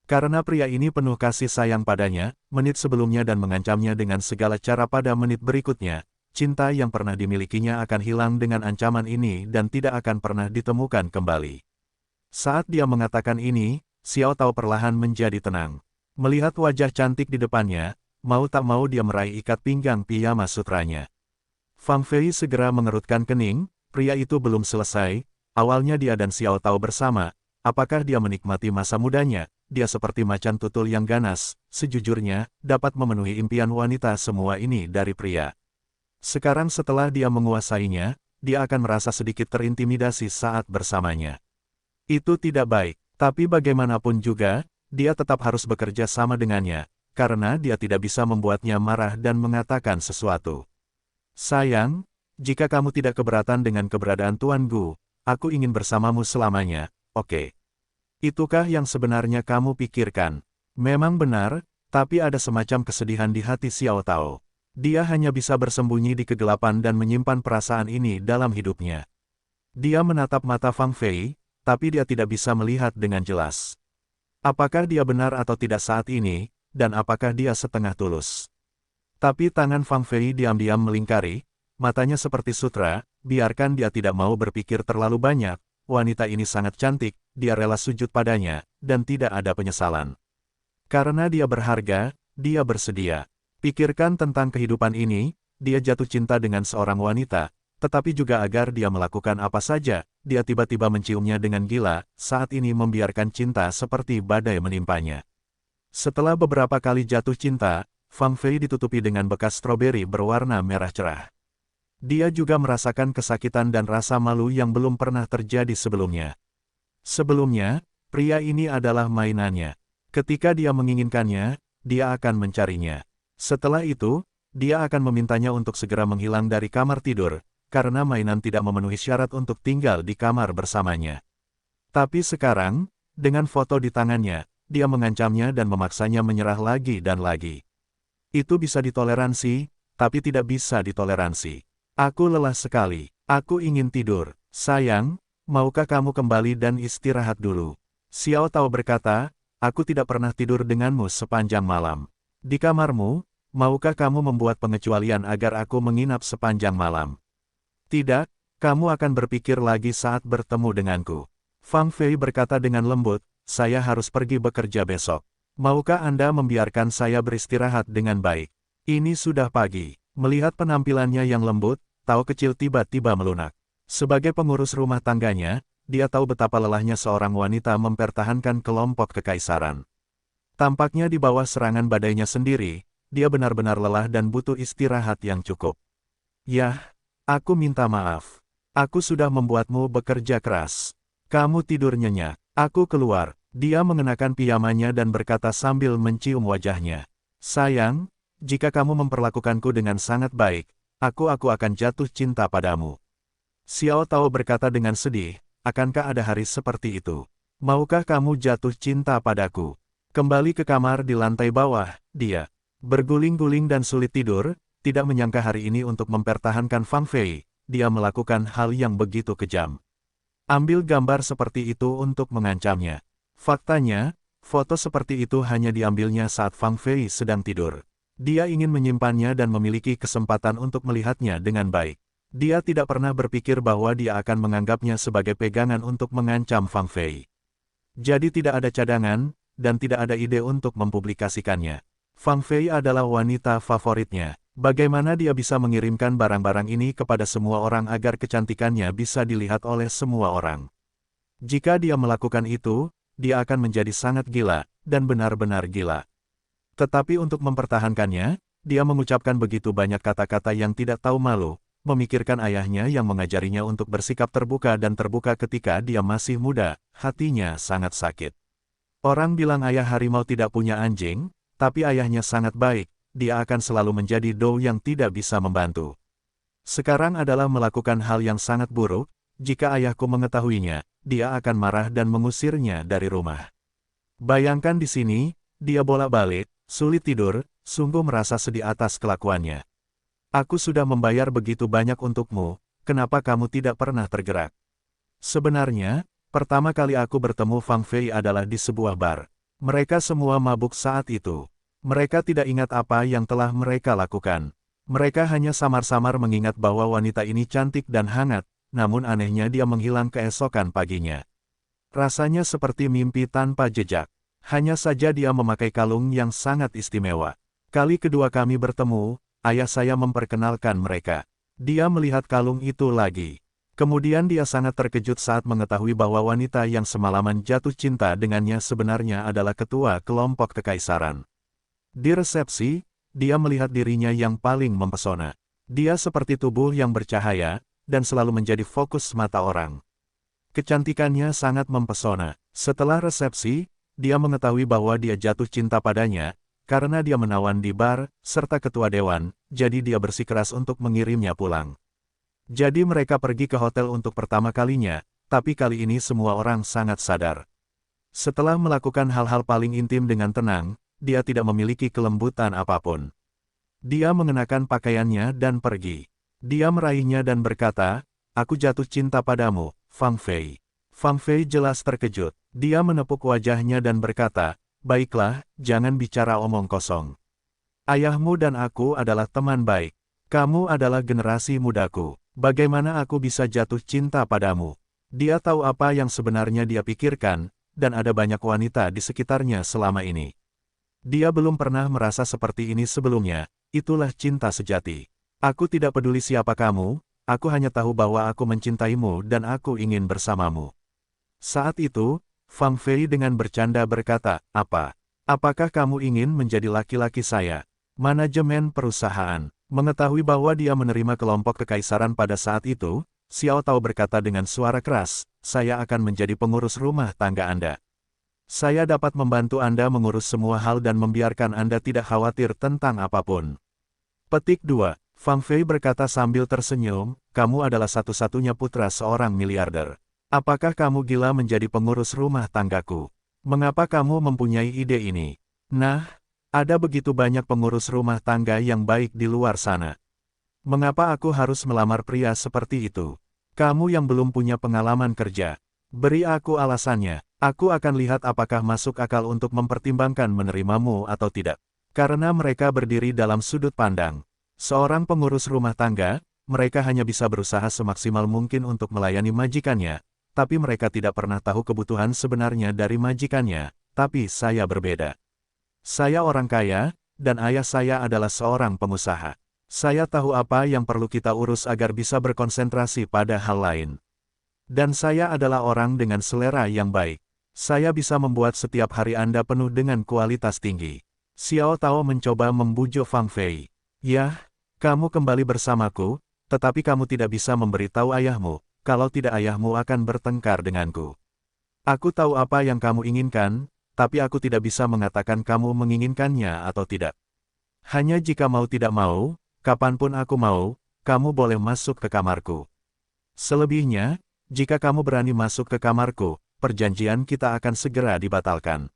Karena pria ini penuh kasih sayang padanya, menit sebelumnya dan mengancamnya dengan segala cara pada menit berikutnya, cinta yang pernah dimilikinya akan hilang dengan ancaman ini dan tidak akan pernah ditemukan kembali. Saat dia mengatakan ini, Xiao Tao perlahan menjadi tenang. Melihat wajah cantik di depannya, mau tak mau dia meraih ikat pinggang piyama sutranya. Fang Fei segera mengerutkan kening, pria itu belum selesai, awalnya dia dan Xiao Tao bersama, apakah dia menikmati masa mudanya, dia seperti macan tutul yang ganas, sejujurnya, dapat memenuhi impian wanita semua ini dari pria. Sekarang setelah dia menguasainya, dia akan merasa sedikit terintimidasi saat bersamanya. Itu tidak baik, tapi bagaimanapun juga, dia tetap harus bekerja sama dengannya, karena dia tidak bisa membuatnya marah dan mengatakan sesuatu. Sayang, jika kamu tidak keberatan dengan keberadaan Tuan Gu, aku ingin bersamamu selamanya, oke. Itukah yang sebenarnya kamu pikirkan? Memang benar, tapi ada semacam kesedihan di hati Xiao Tao. Dia hanya bisa bersembunyi di kegelapan dan menyimpan perasaan ini dalam hidupnya. Dia menatap mata Fang Fei, tapi dia tidak bisa melihat dengan jelas. Apakah dia benar atau tidak saat ini, dan apakah dia setengah tulus. Tapi tangan Fang Fei diam-diam melingkari, matanya seperti sutra, biarkan dia tidak mau berpikir terlalu banyak, wanita ini sangat cantik, dia rela sujud padanya, dan tidak ada penyesalan. Karena dia berharga, dia bersedia. Pikirkan tentang kehidupan ini, dia jatuh cinta dengan seorang wanita, tetapi juga agar dia melakukan apa saja, dia tiba-tiba menciumnya dengan gila, saat ini membiarkan cinta seperti badai menimpanya. Setelah beberapa kali jatuh cinta, Fang Fei ditutupi dengan bekas stroberi berwarna merah cerah. Dia juga merasakan kesakitan dan rasa malu yang belum pernah terjadi sebelumnya. Sebelumnya, pria ini adalah mainannya. Ketika dia menginginkannya, dia akan mencarinya. Setelah itu, dia akan memintanya untuk segera menghilang dari kamar tidur, karena mainan tidak memenuhi syarat untuk tinggal di kamar bersamanya. Tapi sekarang, dengan foto di tangannya, dia mengancamnya dan memaksanya menyerah lagi dan lagi. Itu bisa ditoleransi, tapi tidak bisa ditoleransi. Aku lelah sekali, aku ingin tidur. Sayang, maukah kamu kembali dan istirahat dulu? Xiao Tao berkata, aku tidak pernah tidur denganmu sepanjang malam. Di kamarmu, maukah kamu membuat pengecualian agar aku menginap sepanjang malam? Tidak, kamu akan berpikir lagi saat bertemu denganku. Fang Fei berkata dengan lembut, saya harus pergi bekerja besok. Maukah Anda membiarkan saya beristirahat dengan baik? Ini sudah pagi. Melihat penampilannya yang lembut, Tao kecil tiba-tiba melunak. Sebagai pengurus rumah tangganya, dia tahu betapa lelahnya seorang wanita mempertahankan kelompok kekaisaran. Tampaknya di bawah serangan badainya sendiri, dia benar-benar lelah dan butuh istirahat yang cukup. Yah, aku minta maaf. Aku sudah membuatmu bekerja keras. Kamu tidur nyenyak. Aku keluar. Dia mengenakan piyamanya dan berkata sambil mencium wajahnya. Sayang, jika kamu memperlakukanku dengan sangat baik, aku akan jatuh cinta padamu. Xiao Tao berkata dengan sedih, akankah ada hari seperti itu? Maukah kamu jatuh cinta padaku? Kembali ke kamar di lantai bawah, dia berguling-guling dan sulit tidur, tidak menyangka hari ini untuk mempertahankan Fang Fei, dia melakukan hal yang begitu kejam. Ambil gambar seperti itu untuk mengancamnya. Faktanya, foto seperti itu hanya diambilnya saat Fang Fei sedang tidur. Dia ingin menyimpannya dan memiliki kesempatan untuk melihatnya dengan baik. Dia tidak pernah berpikir bahwa dia akan menganggapnya sebagai pegangan untuk mengancam Fang Fei. Jadi tidak ada cadangan, dan tidak ada ide untuk mempublikasikannya. Fang Fei adalah wanita favoritnya. Bagaimana dia bisa mengirimkan barang-barang ini kepada semua orang agar kecantikannya bisa dilihat oleh semua orang? Jika dia melakukan itu, dia akan menjadi sangat gila, dan benar-benar gila. Tetapi untuk mempertahankannya, dia mengucapkan begitu banyak kata-kata yang tidak tahu malu, memikirkan ayahnya yang mengajarinya untuk bersikap terbuka dan terbuka ketika dia masih muda, hatinya sangat sakit. Orang bilang ayah harimau tidak punya anjing, tapi ayahnya sangat baik. Dia akan selalu menjadi dou yang tidak bisa membantu. Sekarang adalah melakukan hal yang sangat buruk, jika ayahku mengetahuinya, dia akan marah dan mengusirnya dari rumah. Bayangkan di sini, dia bolak-balik, sulit tidur, sungguh merasa sedih atas kelakuannya. Aku sudah membayar begitu banyak untukmu, kenapa kamu tidak pernah tergerak? Sebenarnya, pertama kali aku bertemu Fang Fei adalah di sebuah bar. Mereka semua mabuk saat itu. Mereka tidak ingat apa yang telah mereka lakukan. Mereka hanya samar-samar mengingat bahwa wanita ini cantik dan hangat, namun anehnya dia menghilang keesokan paginya. Rasanya seperti mimpi tanpa jejak. Hanya saja dia memakai kalung yang sangat istimewa. Kali kedua kami bertemu, ayah saya memperkenalkan mereka. Dia melihat kalung itu lagi. Kemudian dia sangat terkejut saat mengetahui bahwa wanita yang semalaman jatuh cinta dengannya sebenarnya adalah ketua kelompok kekaisaran. Di resepsi, dia melihat dirinya yang paling mempesona. Dia seperti tubuh yang bercahaya, dan selalu menjadi fokus mata orang. Kecantikannya sangat mempesona. Setelah resepsi, dia mengetahui bahwa dia jatuh cinta padanya, karena dia menawan di bar, serta ketua dewan, jadi dia bersikeras untuk mengirimnya pulang. Jadi mereka pergi ke hotel untuk pertama kalinya, tapi kali ini semua orang sangat sadar. Setelah melakukan hal-hal paling intim dengan tenang, dia tidak memiliki kelembutan apapun. Dia mengenakan pakaiannya dan pergi. Dia meraihnya dan berkata, aku jatuh cinta padamu, Fang Fei. Fang Fei jelas terkejut. Dia menepuk wajahnya dan berkata, baiklah, jangan bicara omong kosong. Ayahmu dan aku adalah teman baik. Kamu adalah generasi mudaku. Bagaimana aku bisa jatuh cinta padamu? Dia tahu apa yang sebenarnya dia pikirkan, dan ada banyak wanita di sekitarnya selama ini. Dia belum pernah merasa seperti ini sebelumnya, itulah cinta sejati. Aku tidak peduli siapa kamu, aku hanya tahu bahwa aku mencintaimu dan aku ingin bersamamu. Saat itu, Fang Fei dengan bercanda berkata, apakah kamu ingin menjadi laki-laki saya? Manajemen perusahaan. Mengetahui bahwa dia menerima kelompok kekaisaran pada saat itu, Xiao Tao berkata dengan suara keras, saya akan menjadi pengurus rumah tangga Anda. Saya dapat membantu Anda mengurus semua hal dan membiarkan Anda tidak khawatir tentang apapun. Petik 2. Fang Fei berkata sambil tersenyum, kamu adalah satu-satunya putra seorang miliarder. Apakah kamu gila menjadi pengurus rumah tanggaku? Mengapa kamu mempunyai ide ini? Nah, ada begitu banyak pengurus rumah tangga yang baik di luar sana. Mengapa aku harus melamar pria seperti itu? Kamu yang belum punya pengalaman kerja. Beri aku alasannya. Aku akan lihat apakah masuk akal untuk mempertimbangkan menerimamu atau tidak. Karena mereka berdiri dalam sudut pandang. Seorang pengurus rumah tangga, mereka hanya bisa berusaha semaksimal mungkin untuk melayani majikannya, tapi mereka tidak pernah tahu kebutuhan sebenarnya dari majikannya, tapi saya berbeda. Saya orang kaya, dan ayah saya adalah seorang pengusaha. Saya tahu apa yang perlu kita urus agar bisa berkonsentrasi pada hal lain. Dan saya adalah orang dengan selera yang baik. Saya bisa membuat setiap hari Anda penuh dengan kualitas tinggi. Xiao Tao mencoba membujuk Fang Fei. "Yah, kamu kembali bersamaku, tetapi kamu tidak bisa memberitahu ayahmu, kalau tidak ayahmu akan bertengkar denganku. Aku tahu apa yang kamu inginkan, tapi aku tidak bisa mengatakan kamu menginginkannya atau tidak. Hanya jika mau tidak mau, kapanpun aku mau, kamu boleh masuk ke kamarku. Selebihnya, jika kamu berani masuk ke kamarku, perjanjian kita akan segera dibatalkan."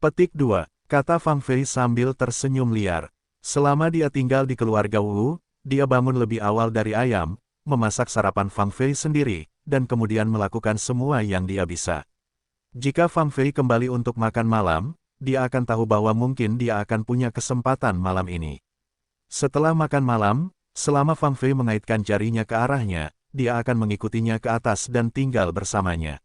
Petik 2. Kata Fang Fei sambil tersenyum liar. Selama dia tinggal di keluarga Wu, dia bangun lebih awal dari ayam, memasak sarapan Fang Fei sendiri, dan kemudian melakukan semua yang dia bisa. Jika Fang Fei kembali untuk makan malam, dia akan tahu bahwa mungkin dia akan punya kesempatan malam ini. Setelah makan malam, selama Fang Fei mengaitkan jarinya ke arahnya, dia akan mengikutinya ke atas dan tinggal bersamanya.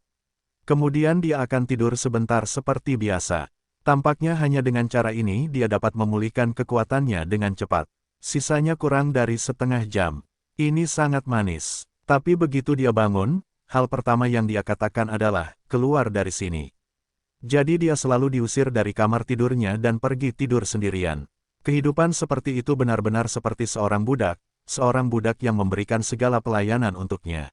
Kemudian dia akan tidur sebentar seperti biasa. Tampaknya hanya dengan cara ini dia dapat memulihkan kekuatannya dengan cepat. Sisanya kurang dari setengah jam. Ini sangat manis. Tapi begitu dia bangun, hal pertama yang dia katakan adalah, "Keluar dari sini." Jadi dia selalu diusir dari kamar tidurnya dan pergi tidur sendirian. Kehidupan seperti itu benar-benar seperti seorang budak yang memberikan segala pelayanan untuknya.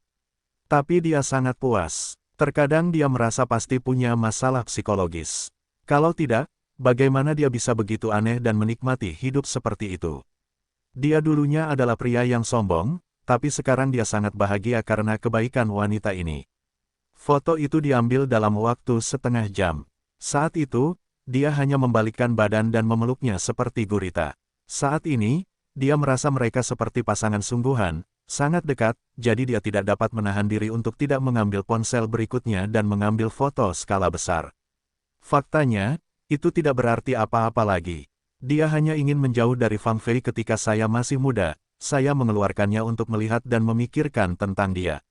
Tapi dia sangat puas. Terkadang dia merasa pasti punya masalah psikologis. Kalau tidak, bagaimana dia bisa begitu aneh dan menikmati hidup seperti itu? Dia dulunya adalah pria yang sombong, tapi sekarang dia sangat bahagia karena kebaikan wanita ini. Foto itu diambil dalam waktu setengah jam. Saat itu, dia hanya membalikkan badan dan memeluknya seperti gurita. Saat ini, dia merasa mereka seperti pasangan sungguhan, sangat dekat, jadi dia tidak dapat menahan diri untuk tidak mengambil ponsel berikutnya dan mengambil foto skala besar. Faktanya, itu tidak berarti apa-apa lagi. Dia hanya ingin menjauh dari Fang Fei ketika saya masih muda, saya mengeluarkannya untuk melihat dan memikirkan tentang dia.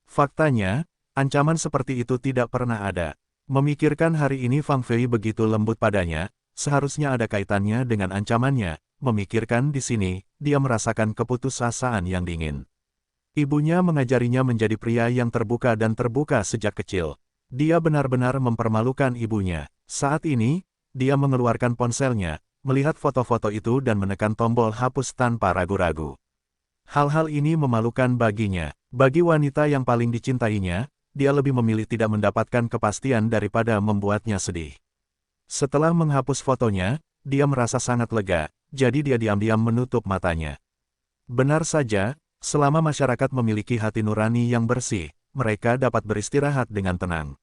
Faktanya, ancaman seperti itu tidak pernah ada. Memikirkan hari ini Fang Fei begitu lembut padanya, seharusnya ada kaitannya dengan ancamannya. Memikirkan di sini, dia merasakan keputusasaan yang dingin. Ibunya mengajarinya menjadi pria yang terbuka dan terbuka sejak kecil. Dia benar-benar mempermalukan ibunya. Saat ini, dia mengeluarkan ponselnya, melihat foto-foto itu dan menekan tombol hapus tanpa ragu-ragu. Hal-hal ini memalukan baginya. Bagi wanita yang paling dicintainya, dia lebih memilih tidak mendapatkan kepastian daripada membuatnya sedih. Setelah menghapus fotonya, dia merasa sangat lega, jadi dia diam-diam menutup matanya. Benar saja, selama masyarakat memiliki hati nurani yang bersih, mereka dapat beristirahat dengan tenang.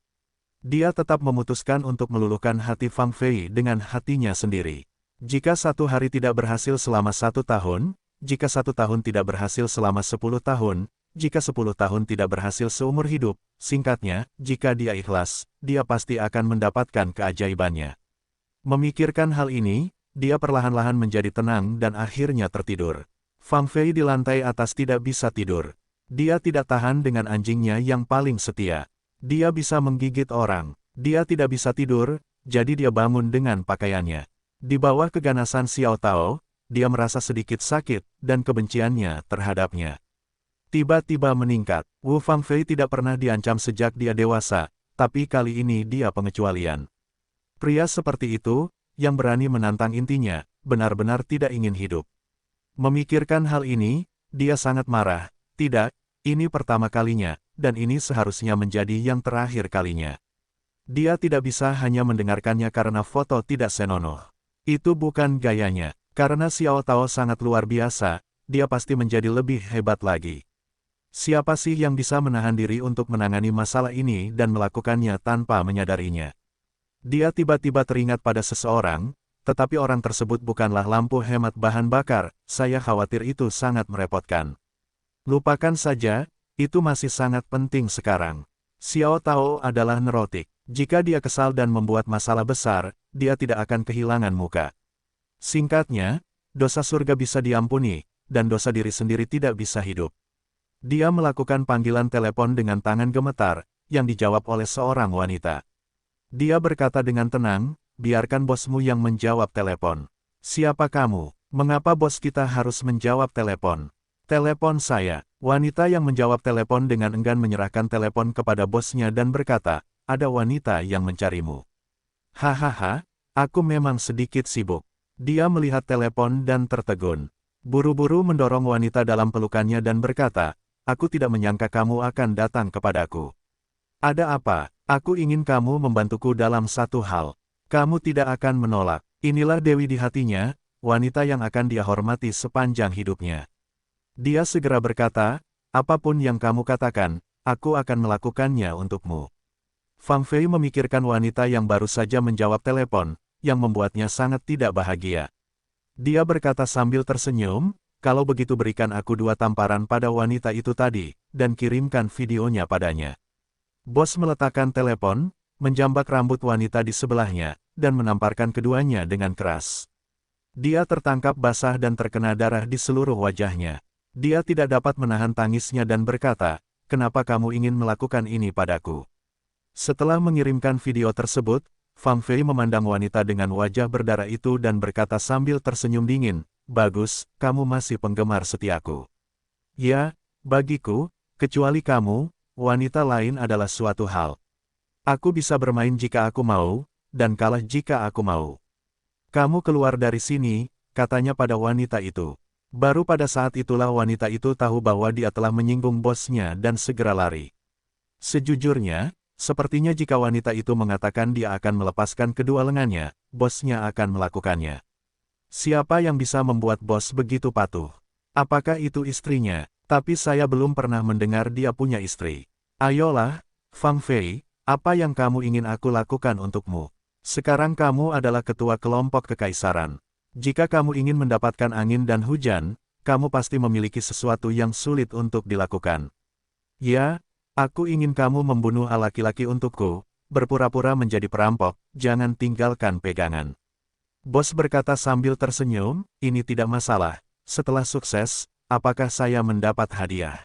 Dia tetap memutuskan untuk meluluhkan hati Fang Fei dengan hatinya sendiri. Jika satu hari tidak berhasil selama 1 tahun, jika 1 tahun tidak berhasil selama 10 tahun, jika 10 tahun tidak berhasil seumur hidup, singkatnya, jika dia ikhlas, dia pasti akan mendapatkan keajaibannya. Memikirkan hal ini, dia perlahan-lahan menjadi tenang dan akhirnya tertidur. Fang Fei di lantai atas tidak bisa tidur. Dia tidak tahan dengan anjingnya yang paling setia. Dia bisa menggigit orang. Dia tidak bisa tidur, jadi dia bangun dengan pakaiannya. Di bawah keganasan Xiao Tao, dia merasa sedikit sakit, dan kebenciannya terhadapnya tiba-tiba meningkat. Wu Fang Fei tidak pernah diancam sejak dia dewasa, tapi kali ini dia pengecualian. Pria seperti itu, yang berani menantang intinya, benar-benar tidak ingin hidup. Memikirkan hal ini, dia sangat marah. Tidak, ini pertama kalinya, dan ini seharusnya menjadi yang terakhir kalinya. Dia tidak bisa hanya mendengarkannya karena foto tidak senonoh. Itu bukan gayanya. Karena Xiao Tao sangat luar biasa, dia pasti menjadi lebih hebat lagi. Siapa sih yang bisa menahan diri untuk menangani masalah ini dan melakukannya tanpa menyadarinya? Dia tiba-tiba teringat pada seseorang, tetapi orang tersebut bukanlah lampu hemat bahan bakar, saya khawatir itu sangat merepotkan. Lupakan saja, itu masih sangat penting sekarang. Xiao Tao adalah neurotik. Jika dia kesal dan membuat masalah besar, dia tidak akan kehilangan muka. Singkatnya, dosa surga bisa diampuni, dan dosa diri sendiri tidak bisa hidup. Dia melakukan panggilan telepon dengan tangan gemetar, yang dijawab oleh seorang wanita. Dia berkata dengan tenang, biarkan bosmu yang menjawab telepon. Siapa kamu? Mengapa bos kita harus menjawab telepon? Telepon saya. Wanita yang menjawab telepon dengan enggan menyerahkan telepon kepada bosnya dan berkata, ada wanita yang mencarimu. Hahaha, Aku memang sedikit sibuk. Dia melihat telepon dan tertegun. Buru-buru mendorong wanita dalam pelukannya dan berkata, aku tidak menyangka kamu akan datang kepadaku. Ada apa? Aku ingin kamu membantuku dalam satu hal. Kamu tidak akan menolak. Inilah Dewi di hatinya, wanita yang akan dia hormati sepanjang hidupnya. Dia segera berkata, apapun yang kamu katakan, aku akan melakukannya untukmu. Fang Fei memikirkan wanita yang baru saja menjawab telepon, yang membuatnya sangat tidak bahagia. Dia berkata sambil tersenyum, kalau begitu berikan aku 2 tamparan pada wanita itu tadi, dan kirimkan videonya padanya. Bos meletakkan telepon, menjambak rambut wanita di sebelahnya, dan menamparkan keduanya dengan keras. Dia tertangkap basah dan terkena darah di seluruh wajahnya. Dia tidak dapat menahan tangisnya dan berkata, kenapa kamu ingin melakukan ini padaku? Setelah mengirimkan video tersebut, Fang Fei memandang wanita dengan wajah berdarah itu dan berkata sambil tersenyum dingin, bagus, kamu masih penggemar setiaku. Ya, bagiku, kecuali kamu, wanita lain adalah suatu hal. Aku bisa bermain jika aku mau, dan kalah jika aku mau. Kamu keluar dari sini, katanya pada wanita itu. Baru pada saat itulah wanita itu tahu bahwa dia telah menyinggung bosnya dan segera lari. Sejujurnya, sepertinya jika wanita itu mengatakan dia akan melepaskan kedua lengannya, bosnya akan melakukannya. Siapa yang bisa membuat bos begitu patuh? Apakah itu istrinya? Tapi saya belum pernah mendengar dia punya istri. Ayolah, Fang Fei, apa yang kamu ingin aku lakukan untukmu? Sekarang kamu adalah ketua kelompok kekaisaran. Jika kamu ingin mendapatkan angin dan hujan, kamu pasti memiliki sesuatu yang sulit untuk dilakukan. Ya, aku ingin kamu membunuh laki-laki untukku, berpura-pura menjadi perampok, jangan tinggalkan pegangan. Bos berkata sambil tersenyum, ini tidak masalah. Setelah sukses, apakah saya mendapat hadiah?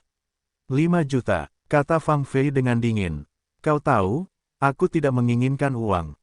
5 juta, kata Fang Fei dengan dingin. Kau tahu, aku tidak menginginkan uang.